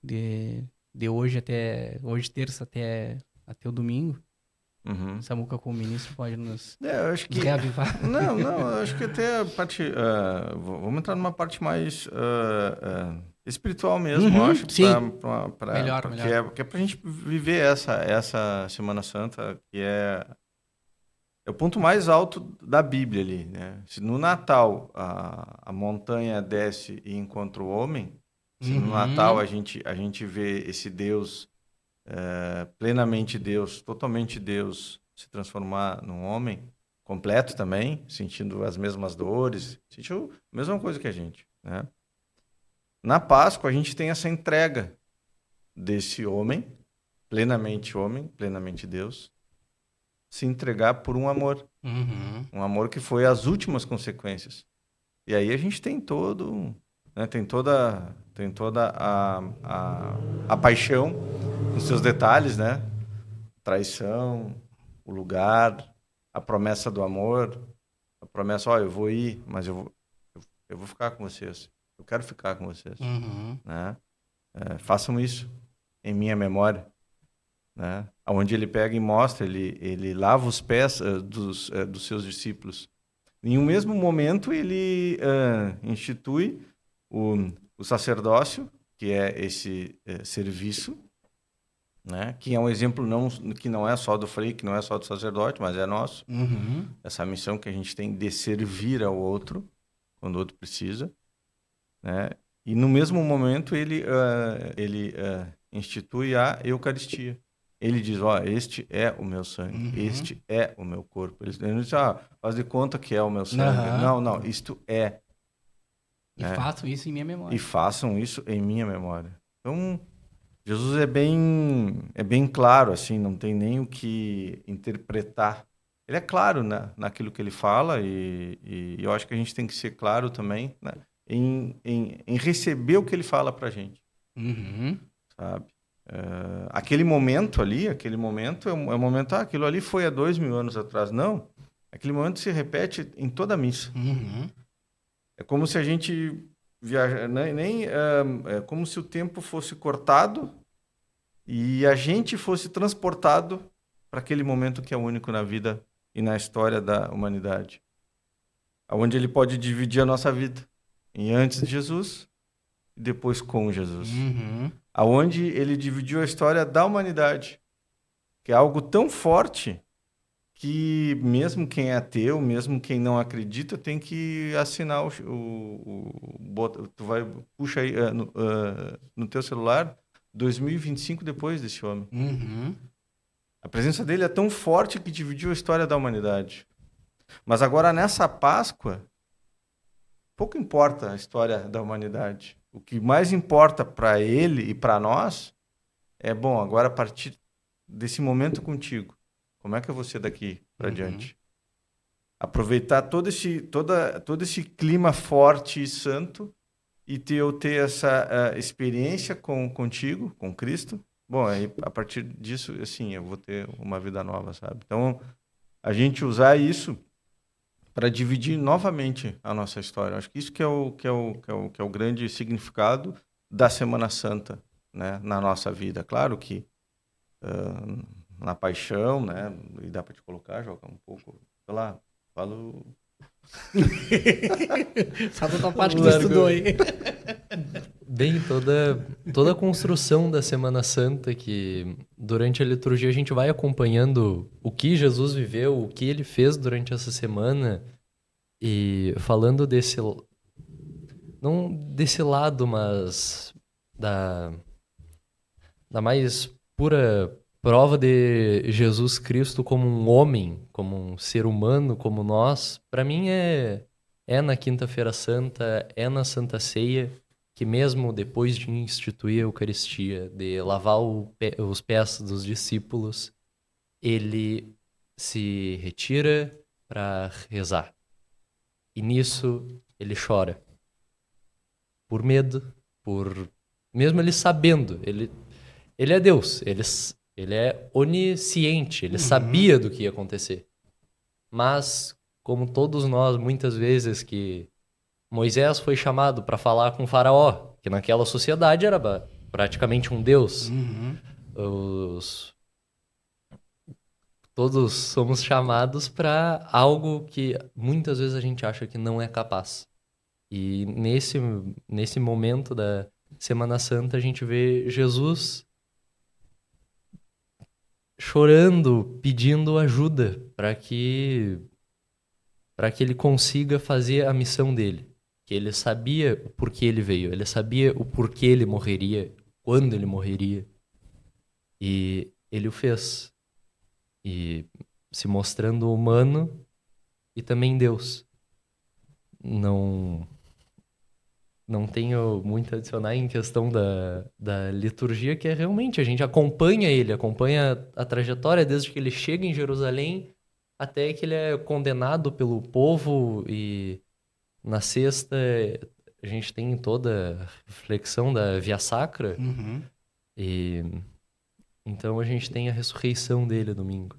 De hoje terça, até o domingo. Uhum. Samuca, como ministro, pode nos Eu acho que... reavivar. Não, eu acho que até a parte... vamos entrar numa parte mais espiritual mesmo, eu acho. Sim. Melhor. Melhor. Que é pra gente viver essa Semana Santa, que é o ponto mais alto da Bíblia ali, né? Se no Natal a montanha desce e encontra o homem, se no Natal a gente vê esse Deus, plenamente Deus, totalmente Deus, se transformar num homem completo também, sentindo as mesmas dores, sentiu a mesma coisa que a gente, né? Na Páscoa a gente tem essa entrega desse homem, plenamente Deus, se entregar por um amor. Um amor que foi as últimas consequências. E aí a gente tem todo, né, tem toda a paixão nos seus detalhes, né? Traição, o lugar, a promessa do amor, a promessa, eu vou ir, mas eu vou ficar com vocês. Eu quero ficar com vocês, né? Façam isso em minha memória. Né? Onde ele pega e mostra, ele lava os pés dos seus discípulos. Em um mesmo momento, ele institui o sacerdócio, que é esse serviço, né? Que é um exemplo que não é só do frei, que não é só do sacerdote, mas é nosso. Essa missão que a gente tem de servir ao outro, quando o outro precisa. Né? E no mesmo momento, ele institui a Eucaristia. Ele diz, este é o meu sangue, este é o meu corpo. Ele não diz, faz de conta que é o meu sangue. Não, isto é. E façam isso em minha memória. E façam isso em minha memória. Então, Jesus é bem claro, assim, não tem nem o que interpretar. Ele é claro, né, naquilo que ele fala e eu acho que a gente tem que ser claro também, né, em receber o que ele fala pra gente. Sabe? Aquele momento é um momento, aquilo ali foi há 2000 anos atrás. Não, aquele momento se repete em toda a missa. É como se a gente é como se o tempo fosse cortado e a gente fosse transportado para aquele momento que é único na vida e na história da humanidade, onde ele pode dividir a nossa vida em antes de Jesus e depois com Jesus. Aonde ele dividiu a história da humanidade, que é algo tão forte que mesmo quem é ateu, mesmo quem não acredita, tem que assinar puxa aí no teu celular 2025 depois desse homem. A presença dele é tão forte que dividiu a história da humanidade. Mas agora nessa Páscoa, pouco importa a história da humanidade. O que mais importa para ele e para nós é, agora a partir desse momento contigo, como é que eu vou ser daqui para diante? Aproveitar todo esse clima forte e santo e ter essa experiência contigo, com Cristo. Aí, a partir disso, assim, eu vou ter uma vida nova, sabe? Então, a gente usar isso para dividir novamente a nossa história. Acho que isso que é o grande significado da Semana Santa, né, na nossa vida. Claro que na paixão, né, e dá para te colocar, Joca, um pouco, sei lá, falo... Sabe a parte que tu estudou aí. Bem, toda a construção da Semana Santa, que durante a liturgia a gente vai acompanhando o que Jesus viveu, o que ele fez durante essa semana, e falando não desse lado, mas da mais pura prova de Jesus Cristo como um homem, como um ser humano, como nós, para mim é na Quinta-feira Santa, é na Santa Ceia, que mesmo depois de instituir a Eucaristia, de lavar os pés dos discípulos, ele se retira para rezar. E nisso ele chora. Por medo, mesmo ele sabendo, ele é Deus, ele é onisciente, ele sabia do que ia acontecer. Mas, como todos nós, muitas vezes que Moisés foi chamado para falar com o faraó, que naquela sociedade era praticamente um deus. todos somos chamados para algo que muitas vezes a gente acha que não é capaz. E nesse momento da Semana Santa a gente vê Jesus chorando, pedindo ajuda para que ele consiga fazer a missão dele. Que ele sabia o porquê ele veio, ele sabia o porquê ele morreria, quando ele morreria. E ele o fez. E se mostrando humano e também Deus. Não tenho muito a adicionar em questão da liturgia, que é realmente a gente acompanha ele, acompanha a trajetória desde que ele chega em Jerusalém até que ele é condenado pelo povo, e na sexta a gente tem toda a reflexão da Via Sacra, Uhum. e então a gente tem a ressurreição dele domingo.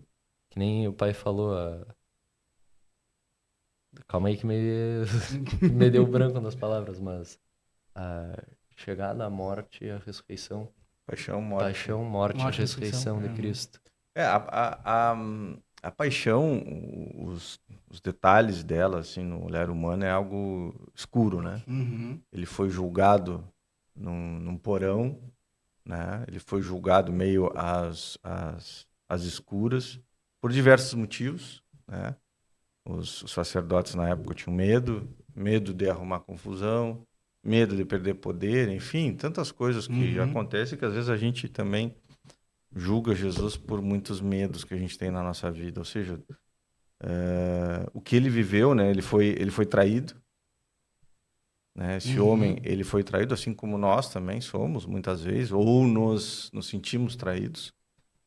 Que nem o pai falou, calma aí que me deu branco nas palavras, mas a chegada, a morte e a ressurreição. Paixão, morte. Paixão, morte e Morte e ressurreição de ressurreição. Cristo. A paixão, os detalhes dela, assim, no olhar humano é algo escuro, né? Uhum. Ele foi julgado num porão, né? Ele foi julgado meio às escuras por diversos motivos, né? Os sacerdotes na época tinham medo de arrumar confusão, medo de perder poder, enfim, tantas coisas que acontecem que às vezes a gente também julga Jesus por muitos medos que a gente tem na nossa vida. Ou seja, o que ele viveu, né? Ele foi traído, né? Esse homem, ele foi traído, assim como nós também somos, muitas vezes, ou nos sentimos traídos,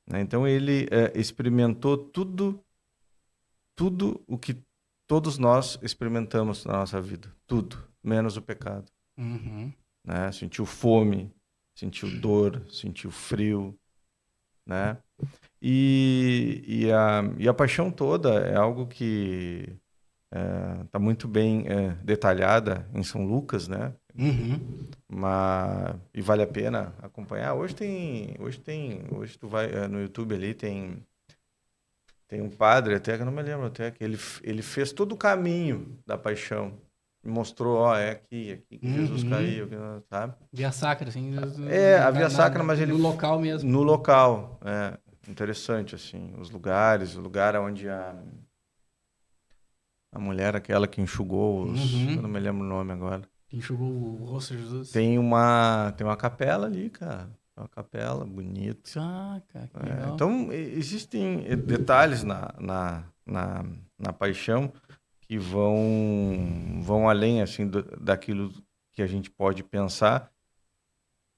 né? Então ele experimentou tudo o que todos nós experimentamos na nossa vida, tudo, menos o pecado, né? Sentiu fome, sentiu dor, sentiu frio, né? E a paixão toda é algo que está muito bem detalhada em São Lucas, né? E vale a pena acompanhar. Hoje tu vai no YouTube ali, tem um padre até que eu não me lembro até que ele fez todo o caminho da paixão. Mostrou, é aqui que Jesus caiu, sabe? Via Sacra, assim. A Via Sacra, mas ele... No local mesmo. No local, interessante, assim. O lugar onde a mulher, aquela que enxugou eu não me lembro o nome agora. Que enxugou o rosto de Jesus. Tem uma capela ali, cara. Uma capela bonita. Saca, que legal. Então, existem detalhes na paixão que vão além, assim, daquilo que a gente pode pensar,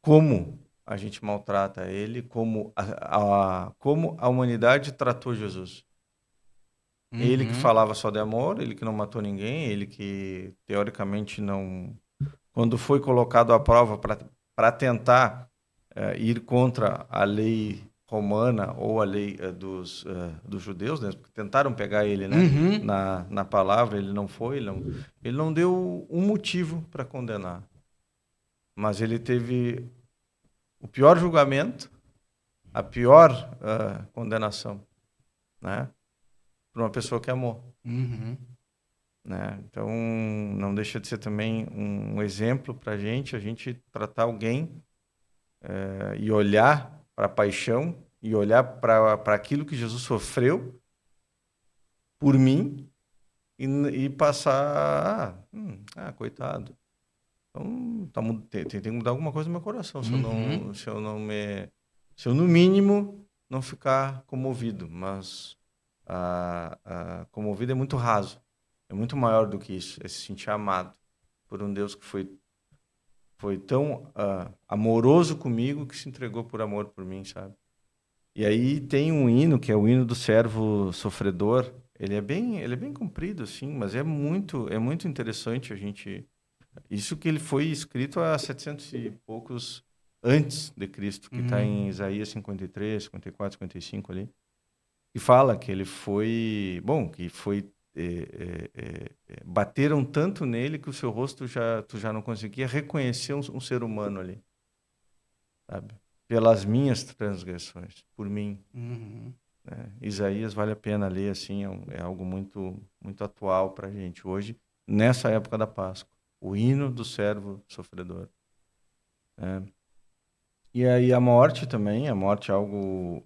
como a gente maltrata ele, como a humanidade tratou Jesus. Ele que falava só de amor, ele que não matou ninguém, ele que, teoricamente, não... Quando foi colocado à prova para tentar ir contra a lei romana ou a lei dos judeus, né? Porque tentaram pegar ele, né? Na palavra, ele não foi, ele não deu um motivo para condenar. Mas ele teve o pior julgamento, a pior condenação, né? Por uma pessoa que amou. Né? Então, não deixa de ser também um exemplo para a gente tratar alguém e olhar para a paixão e olhar para aquilo que Jesus sofreu por mim e passar, coitado. Então, tem que mudar alguma coisa no meu coração, se eu no mínimo não ficar comovido, mas comovido é muito raso, é muito maior do que isso, é se sentir amado por um Deus que foi tão amoroso comigo que se entregou por amor por mim, sabe? E aí tem um hino, que é o hino do servo sofredor. Ele é bem comprido, assim, mas é muito interessante a gente... Isso que ele foi escrito há 700 e poucos antes de Cristo, que está em Isaías 53, 54, 55 ali. E fala que ele foi... Bom, que foi... bateram tanto nele que o seu rosto tu já não conseguia reconhecer um ser humano ali, sabe? Pelas minhas transgressões, por mim. né? Isaías vale a pena ler, assim, é algo muito, muito atual para a gente hoje, nessa época da Páscoa. O hino do servo sofredor. Né? E aí a morte também, a morte é algo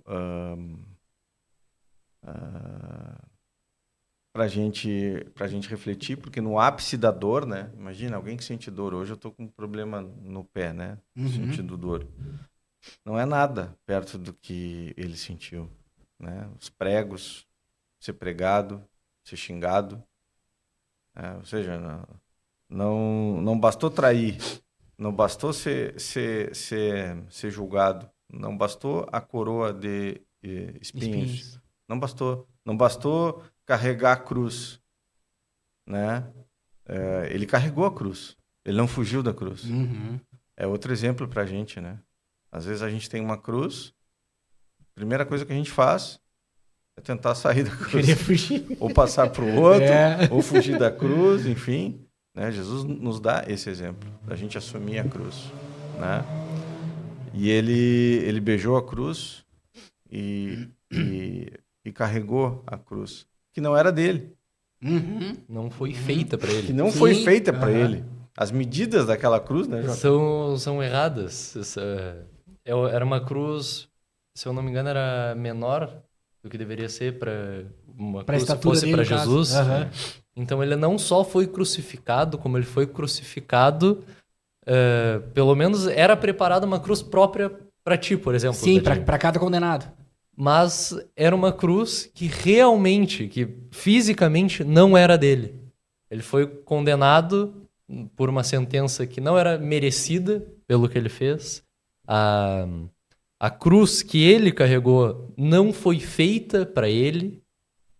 para gente refletir, porque no ápice da dor, né? Imagina, alguém que sente dor. Hoje eu tô com um problema no pé, né? Sentindo dor. Não é nada perto do que ele sentiu, né? Os pregos, ser pregado, ser xingado. Ou seja, não bastou trair, não bastou ser julgado, não bastou a coroa de espinhos. Não bastou carregar a cruz, né? Ele carregou a cruz, ele não fugiu da cruz. É outro exemplo pra gente, né? Às vezes a gente tem uma cruz, a primeira coisa que a gente faz é tentar sair da cruz. Querer fugir. Ou passar pro outro, ou fugir da cruz, enfim. Né? Jesus nos dá esse exemplo, da gente assumir a cruz, né? E ele beijou a cruz e carregou a cruz, que não era dele. Não foi feita para ele. Que não foi feita para ele. As medidas daquela cruz, né, Jota? São erradas. Era uma cruz, se eu não me engano, era menor do que deveria ser para uma cruz que fosse para Jesus. Então ele não só foi crucificado, como ele foi crucificado, pelo menos era preparada uma cruz própria para ti, por exemplo. Sim, para cada condenado. Mas era uma cruz que realmente, que fisicamente não era dele. Ele foi condenado por uma sentença que não era merecida pelo que ele fez. A cruz que ele carregou não foi feita para ele.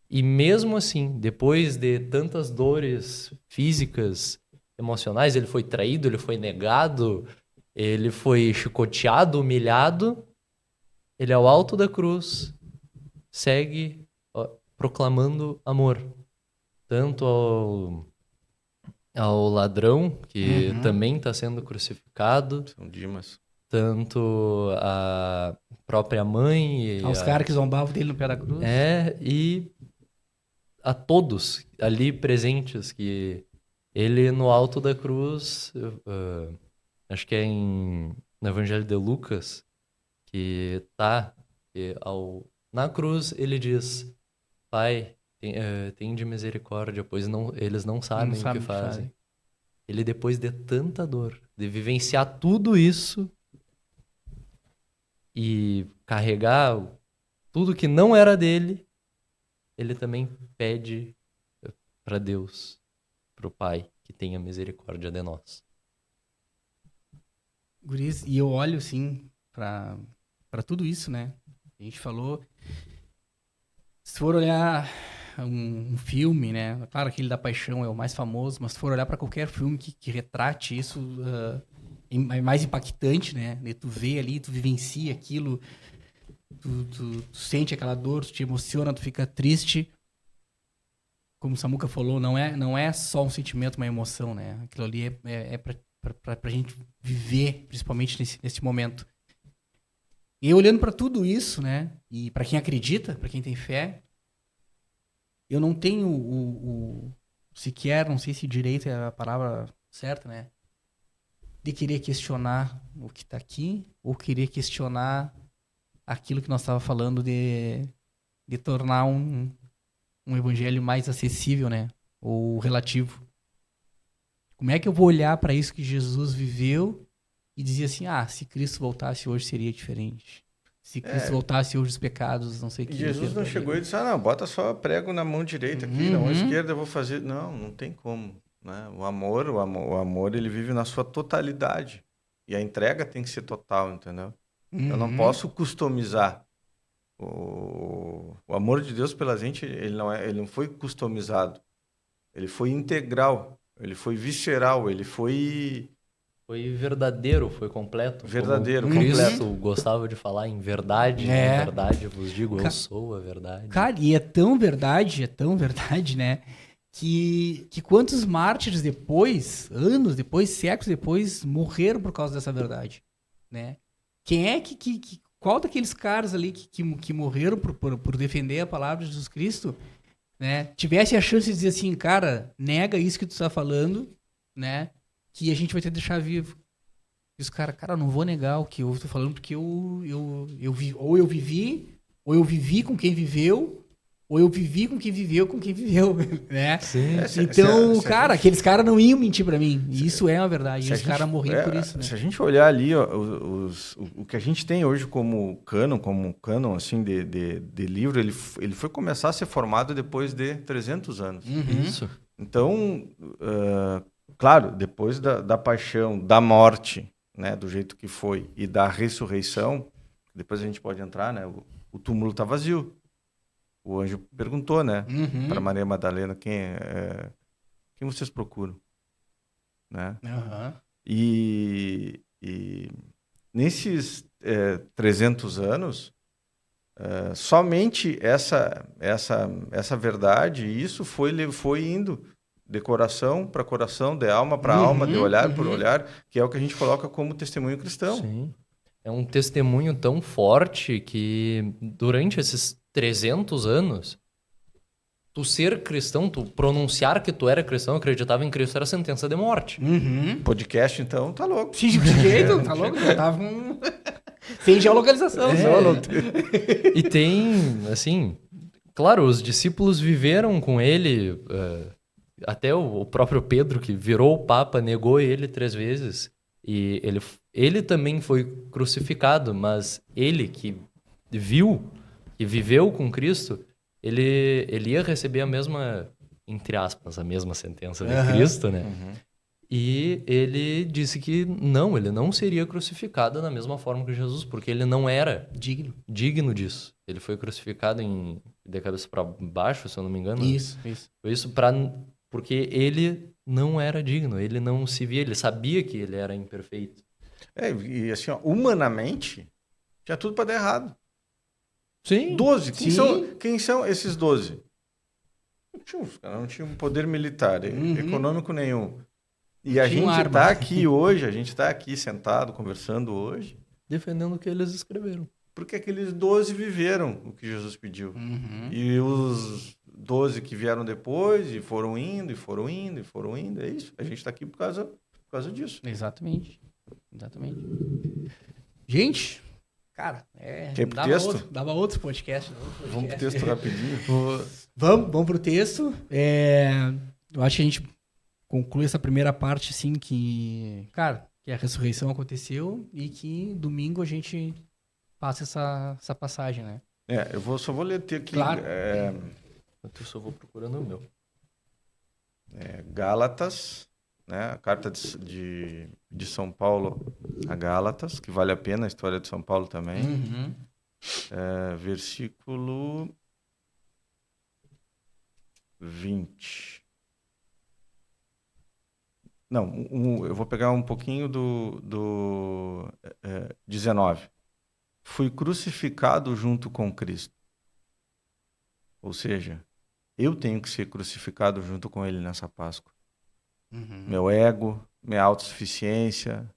E mesmo assim, depois de tantas dores físicas, emocionais, ele foi traído, ele foi negado, ele foi chicoteado, humilhado. Ele, ao alto da cruz, segue proclamando amor. Tanto ao ladrão, que também está sendo crucificado. São Dimas. Tanto a própria mãe. Aos caras que zombavam dele no pé da cruz. E a todos ali presentes, que ele, no alto da cruz, acho que é no Evangelho de Lucas, que na cruz ele diz: Pai, tem de misericórdia, pois eles não sabem o que fazem. Ele, depois de tanta dor, de vivenciar tudo isso e carregar tudo que não era dele, ele também pede para Deus, para o Pai, que tenha misericórdia de nós. Guris, e eu olho assim para tudo isso, né? A gente falou, se for olhar um filme, né? Claro, aquele da Paixão é o mais famoso, mas se for olhar para qualquer filme que retrate isso, é mais impactante, né? Tu vê ali, tu vivencia aquilo, tu sente aquela dor, tu te emociona, tu fica triste. Como o Samuca falou, não é só um sentimento, uma emoção, né? Aquilo ali é pra gente viver, principalmente nesse momento. E eu olhando para tudo isso, né? E para quem acredita, para quem tem fé, eu não tenho sequer, não sei se direito é a palavra certa, né? De querer questionar o que está aqui, ou querer questionar aquilo que nós estávamos falando de tornar um evangelho mais acessível, né? Ou relativo. Como é que eu vou olhar para isso que Jesus viveu e dizer assim, se Cristo voltasse hoje seria diferente. Se Cristo voltasse hoje os pecados, não sei o que. Jesus não chegou e disse, bota só prego na mão direita aqui, na mão esquerda eu vou fazer. Não tem como. Né? O amor, ele vive na sua totalidade. E a entrega tem que ser total, entendeu? Eu não posso customizar. O amor de Deus pela gente, ele não foi customizado. Ele foi integral, ele foi visceral, ele foi... Foi verdadeiro, foi completo. Verdadeiro, como Cristo completo. Gostava de falar em verdade, em verdade vos digo, eu sou a verdade. Cara, e é tão verdade, né? Que quantos mártires depois, anos depois, séculos depois, morreram por causa dessa verdade, né? Quem é qual daqueles caras ali que morreram por defender a palavra de Jesus Cristo, né, tivesse a chance de dizer assim, cara, nega isso que tu tá falando, né, que a gente vai ter que deixar vivo. E os caras, cara, eu não vou negar o que eu tô falando, porque eu vivi com quem viveu, ou eu vivi com quem viveu, né? Sim. Então, cara, aqueles caras não iam mentir pra mim. E isso é uma verdade. E os caras morriam por isso, né? Se a gente olhar ali, ó, o que a gente tem hoje como cânon assim, de livro, ele foi começar a ser formado depois de 300 anos. Isso. Então, claro, depois da paixão, da morte, né, do jeito que foi, e da ressurreição, depois a gente pode entrar, né? O túmulo está vazio. O anjo perguntou, né, para Maria Madalena, quem vocês procuram, né? E nesses 300 anos, somente essa verdade, isso foi indo de coração para coração, de alma para alma, de olhar por olhar, que é o que a gente coloca como testemunho cristão. Sim. É um testemunho tão forte que durante esses 300 anos, tu ser cristão, tu pronunciar que tu era cristão, acreditava em Cristo, era sentença de morte. Podcast, então, tá louco. De jeito, tá louco? Já tava sem geolocalização. E tem, assim, claro, os discípulos viveram com ele, até o próprio Pedro, que virou o Papa, negou ele 3 vezes. E ele também foi crucificado, mas ele que viu e viveu com Cristo, ele ia receber a mesma, entre aspas, a mesma sentença de Cristo, né? E ele disse que não, ele não seria crucificado da mesma forma que Jesus, porque ele não era digno disso. Ele foi crucificado de cabeça para baixo, se eu não me engano. Isso. Foi isso porque ele não era digno, ele não se via, ele sabia que ele era imperfeito. E assim, ó, humanamente, tinha tudo para dar errado. Sim. 12. Quem são esses 12? Não tinham poder militar, econômico nenhum. E a gente está aqui hoje, a gente está aqui sentado, conversando hoje. Defendendo o que eles escreveram. Porque aqueles 12 viveram o que Jesus pediu. E os 12 que vieram depois, e foram indo. É isso. A gente está aqui por causa disso. Exatamente. Gente, cara, Quer pro texto? Dava outro podcast. Vamos pro texto rapidinho. Vamos pro texto. Eu acho que a gente conclui essa primeira parte, assim, que a ressurreição aconteceu e que domingo a gente passa essa passagem, né? Só vou ler aqui. Claro. Eu só vou procurando o meu. Gálatas, né? A carta de São Paulo a Gálatas, que vale a pena, a história de São Paulo também. Versículo 20. Não, eu vou pegar um pouquinho do 19. Fui crucificado junto com Cristo. Ou seja, eu tenho que ser crucificado junto com ele nessa Páscoa. Meu ego, minha autossuficiência,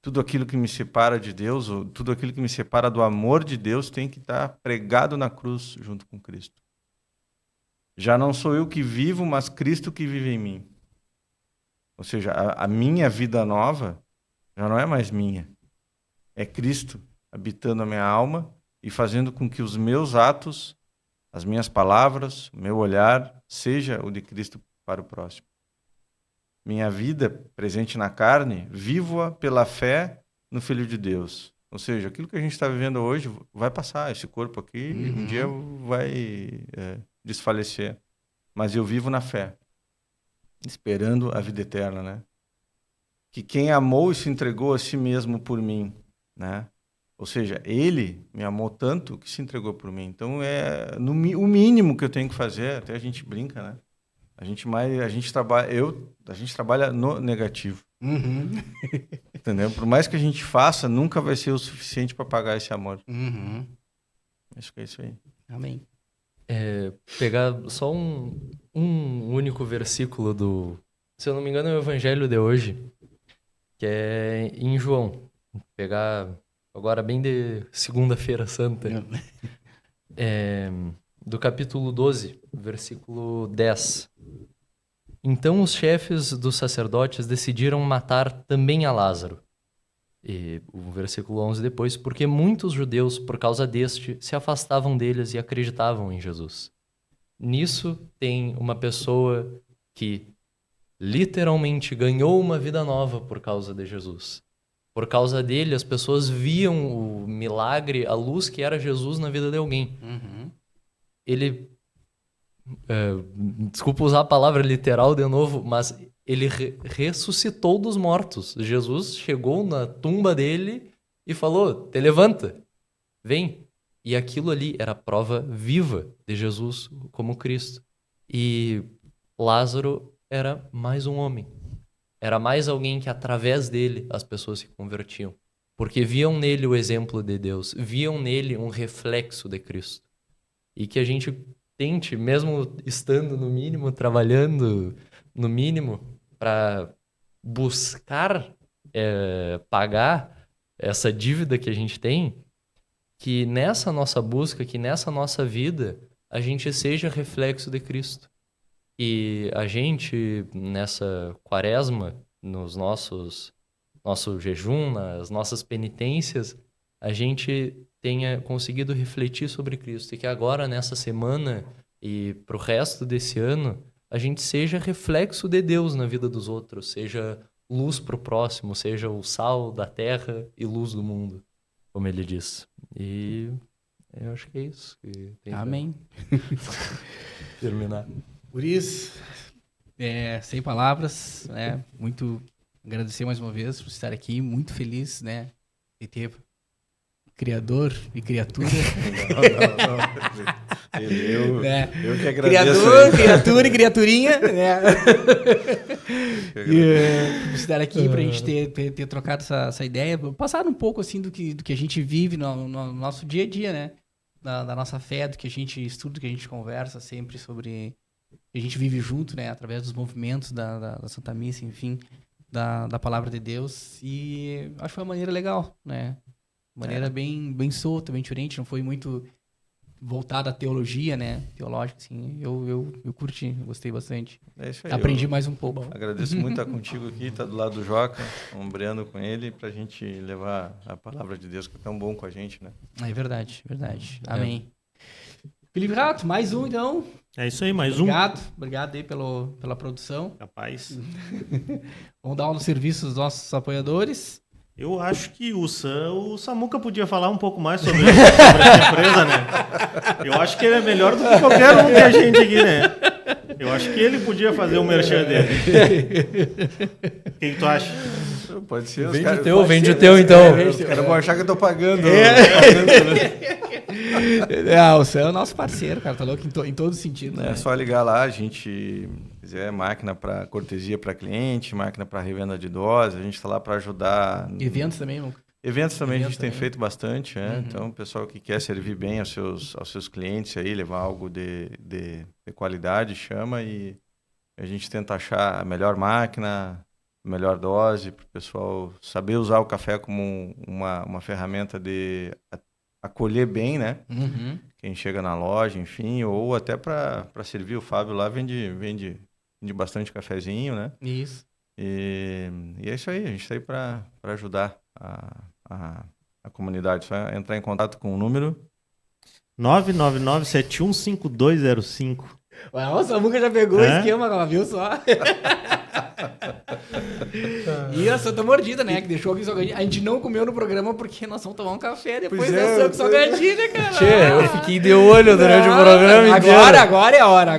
tudo aquilo que me separa de Deus, ou tudo aquilo que me separa do amor de Deus tem que estar pregado na cruz junto com Cristo. Já não sou eu que vivo, mas Cristo que vive em mim. Ou seja, a minha vida nova já não é mais minha. É Cristo habitando a minha alma e fazendo com que os meus atos, as minhas palavras, o meu olhar, seja o de Cristo para o próximo. Minha vida presente na carne, vivo-a pela fé no Filho de Deus. Ou seja, aquilo que a gente está vivendo hoje vai passar, esse corpo aqui um dia vai desfalecer. Mas eu vivo na fé, esperando a vida eterna, né? Que quem amou e se entregou a si mesmo por mim, né? Ou seja, ele me amou tanto que se entregou por mim. Então, o mínimo que eu tenho que fazer, até a gente brinca, né? A gente trabalha no negativo. Entendeu? Por mais que a gente faça, nunca vai ser o suficiente para pagar esse amor. Acho que é isso aí. Amém. Pegar só um único versículo se eu não me engano, é o Evangelho de hoje, que é em João. Pegar agora bem de segunda-feira santa. Do capítulo 12, versículo 10. Então os chefes dos sacerdotes decidiram matar também a Lázaro. E o versículo 11 depois, porque muitos judeus, por causa deste, se afastavam deles e acreditavam em Jesus. Nisso tem uma pessoa que literalmente ganhou uma vida nova por causa de Jesus. Por causa dele, as pessoas viam o milagre, a luz que era Jesus na vida de alguém. Uhum. Ele, desculpa usar a palavra literal de novo, mas ele ressuscitou dos mortos. Jesus chegou na tumba dele e falou, te levanta, vem. E aquilo ali era a prova viva de Jesus como Cristo. E Lázaro era mais um homem. Era mais alguém que através dele as pessoas se convertiam. Porque viam nele o exemplo de Deus, viam nele um reflexo de Cristo. E que a gente tente, mesmo estando no mínimo, trabalhando no mínimo, para buscar pagar essa dívida que a gente tem, que nessa nossa busca, que nessa nossa vida, a gente seja reflexo de Cristo. E a gente, nessa quaresma, nos nosso jejum, nas nossas penitências, a gente tenha conseguido refletir sobre Cristo. E que agora, nessa semana e para o resto desse ano, a gente seja reflexo de Deus na vida dos outros, seja luz para o próximo, seja o sal da terra e luz do mundo, como ele diz. E eu acho que é isso. Que tem Amém. terminar. Por isso, sem palavras, né? Muito agradecer mais uma vez por estar aqui, muito feliz, né? De ter criador e criatura. Não. Eu que agradeço. Criador, criatura e criaturinha, né? Por estar aqui, pra gente ter trocado essa ideia, passar um pouco assim do que a gente vive no nosso dia a dia, né? Da nossa fé, do que a gente estuda, do que a gente conversa sempre sobre... A gente vive junto, né? Através dos movimentos da Santa Missa, enfim, da Palavra de Deus. E acho que foi uma maneira legal, né? Maneira bem solta, bem diferente. Não foi muito voltada à teologia, né? Teológica, assim. Eu curti, gostei bastante. É isso aí. Aprendi mais um pouco. Agradeço muito estar contigo aqui, estar do lado do Joca, ombreando com ele, pra gente levar a Palavra de Deus, que é tão bom com a gente, né? É verdade, verdade. Amém. Felipe Rato, mais um, então. É isso aí, mais Obrigado aí pela produção. Capaz. Vamos dar um serviço aos nossos apoiadores. Eu acho que o Samuca podia falar um pouco mais sobre essa empresa, né? Eu acho que ele é melhor do que qualquer um que a gente aqui, né? Eu acho que ele podia fazer o merchan dele. O que tu acha? Pode ser. Vende o teu, então. Os caras vão achar que eu tô pagando. O Sam é o nosso parceiro, cara. Tá louco em todo sentido, né? É só ligar lá, a gente quiser máquina para cortesia para cliente, máquina para revenda de dose, a gente está lá para ajudar. Eventos também, Luca? Eventos também a gente tem feito bastante, né? Uhum. Então, o pessoal que quer servir bem aos seus clientes aí, levar algo de qualidade, chama e a gente tenta achar a melhor máquina, a melhor dose, para o pessoal saber usar o café como uma ferramenta de acolher bem, né? Uhum. Quem chega na loja, enfim, ou até para servir. O Fábio lá vende bastante cafezinho, né? Isso. E é isso aí, a gente está aí para ajudar a comunidade. Só entrar em contato com o número 999-715205. Nossa, a Samuca já pegou o esquema, viu só? E a Santa Mordida, né? Que deixou aqui salgadinho. A gente não comeu no programa porque nós vamos tomar um café depois da salgadinha, né, cara? Tchê, eu fiquei de olho durante o programa inteiro. Agora é hora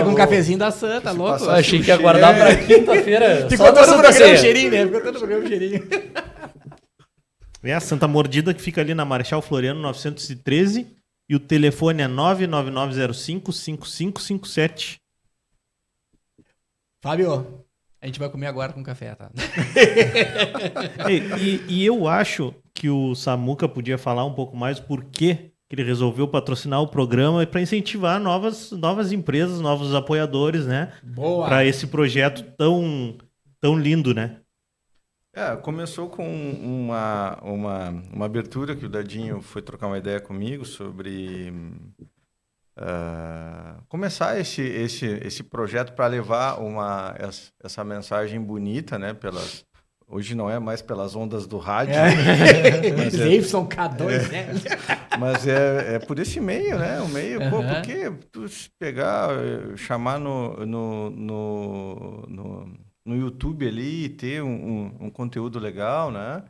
com um cafezinho da Santa, louco. Eu achei que ia guardar pra quinta-feira. Ficou todo o programa o cheirinho, né? Ficou todo o programa o cheirinho. É a Santa Mordida, que fica ali na Marechal Floriano 913. E o telefone é 99905-5557. Fábio, a gente vai comer agora com café, tá? E eu acho que o Samuca podia falar um pouco mais por que ele resolveu patrocinar o programa para incentivar novas empresas, novos apoiadores, né? Boa! Para esse projeto tão lindo, né? Começou com uma abertura que o Dadinho foi trocar uma ideia comigo sobre começar esse projeto para levar essa mensagem bonita, né? Hoje não é mais pelas ondas do rádio. YK2, né? Mas é por esse meio, né? O meio, porque tu pegar, chamar no YouTube ali e ter um conteúdo legal, né?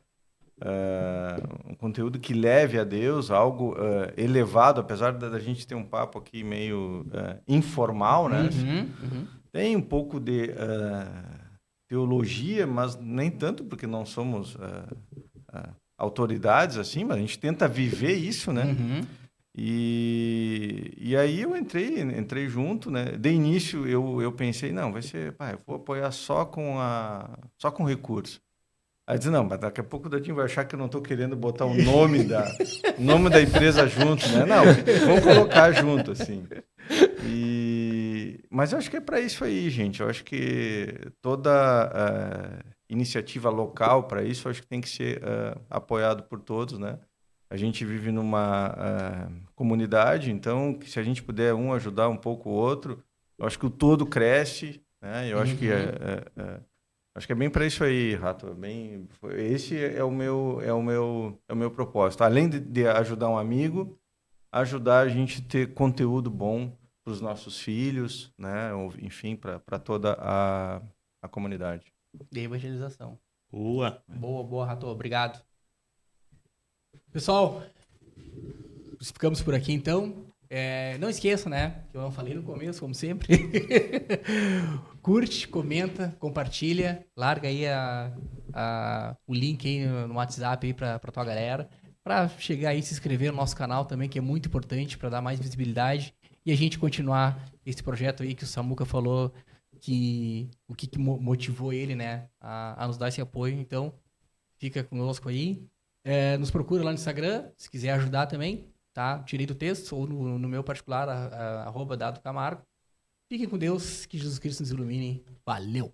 Um conteúdo que leve a Deus, algo elevado, apesar da gente ter um papo aqui meio informal, né? Tem um pouco de teologia, mas nem tanto, porque não somos autoridades, assim, mas a gente tenta viver isso, né? E aí eu entrei junto, né? De início eu pensei, não, vai ser, eu vou apoiar só com recurso. Aí disse, não, mas daqui a pouco o Dadinho vai achar que eu não estou querendo botar o nome da empresa junto, né? Não, vamos colocar junto, assim. Mas eu acho que é para isso aí, gente. Eu acho que toda iniciativa local para isso, eu acho que tem que ser apoiado por todos, né? A gente vive numa comunidade, então, se a gente puder ajudar um pouco o outro, eu acho que o todo cresce, né? Eu acho que acho que é bem para isso aí, Rato. Esse é o meu propósito. Além de ajudar um amigo, ajudar a gente a ter conteúdo bom para os nossos filhos, né? Enfim, para toda a comunidade. De evangelização. Boa. Boa, Rato. Obrigado. Pessoal, ficamos por aqui então. Não esqueça, né? Que eu não falei no começo, como sempre. Curte, comenta, compartilha, larga aí o link aí no WhatsApp aí pra tua galera, pra chegar aí e se inscrever no nosso canal também, que é muito importante pra dar mais visibilidade e a gente continuar esse projeto aí que o Samuca falou, o que motivou ele, né, a nos dar esse apoio. Então, fica conosco aí. Nos procura lá no Instagram, se quiser ajudar também, tá? Tirei do texto, ou no meu particular, @DadoCamargo. Fiquem com Deus, que Jesus Cristo nos ilumine. Valeu!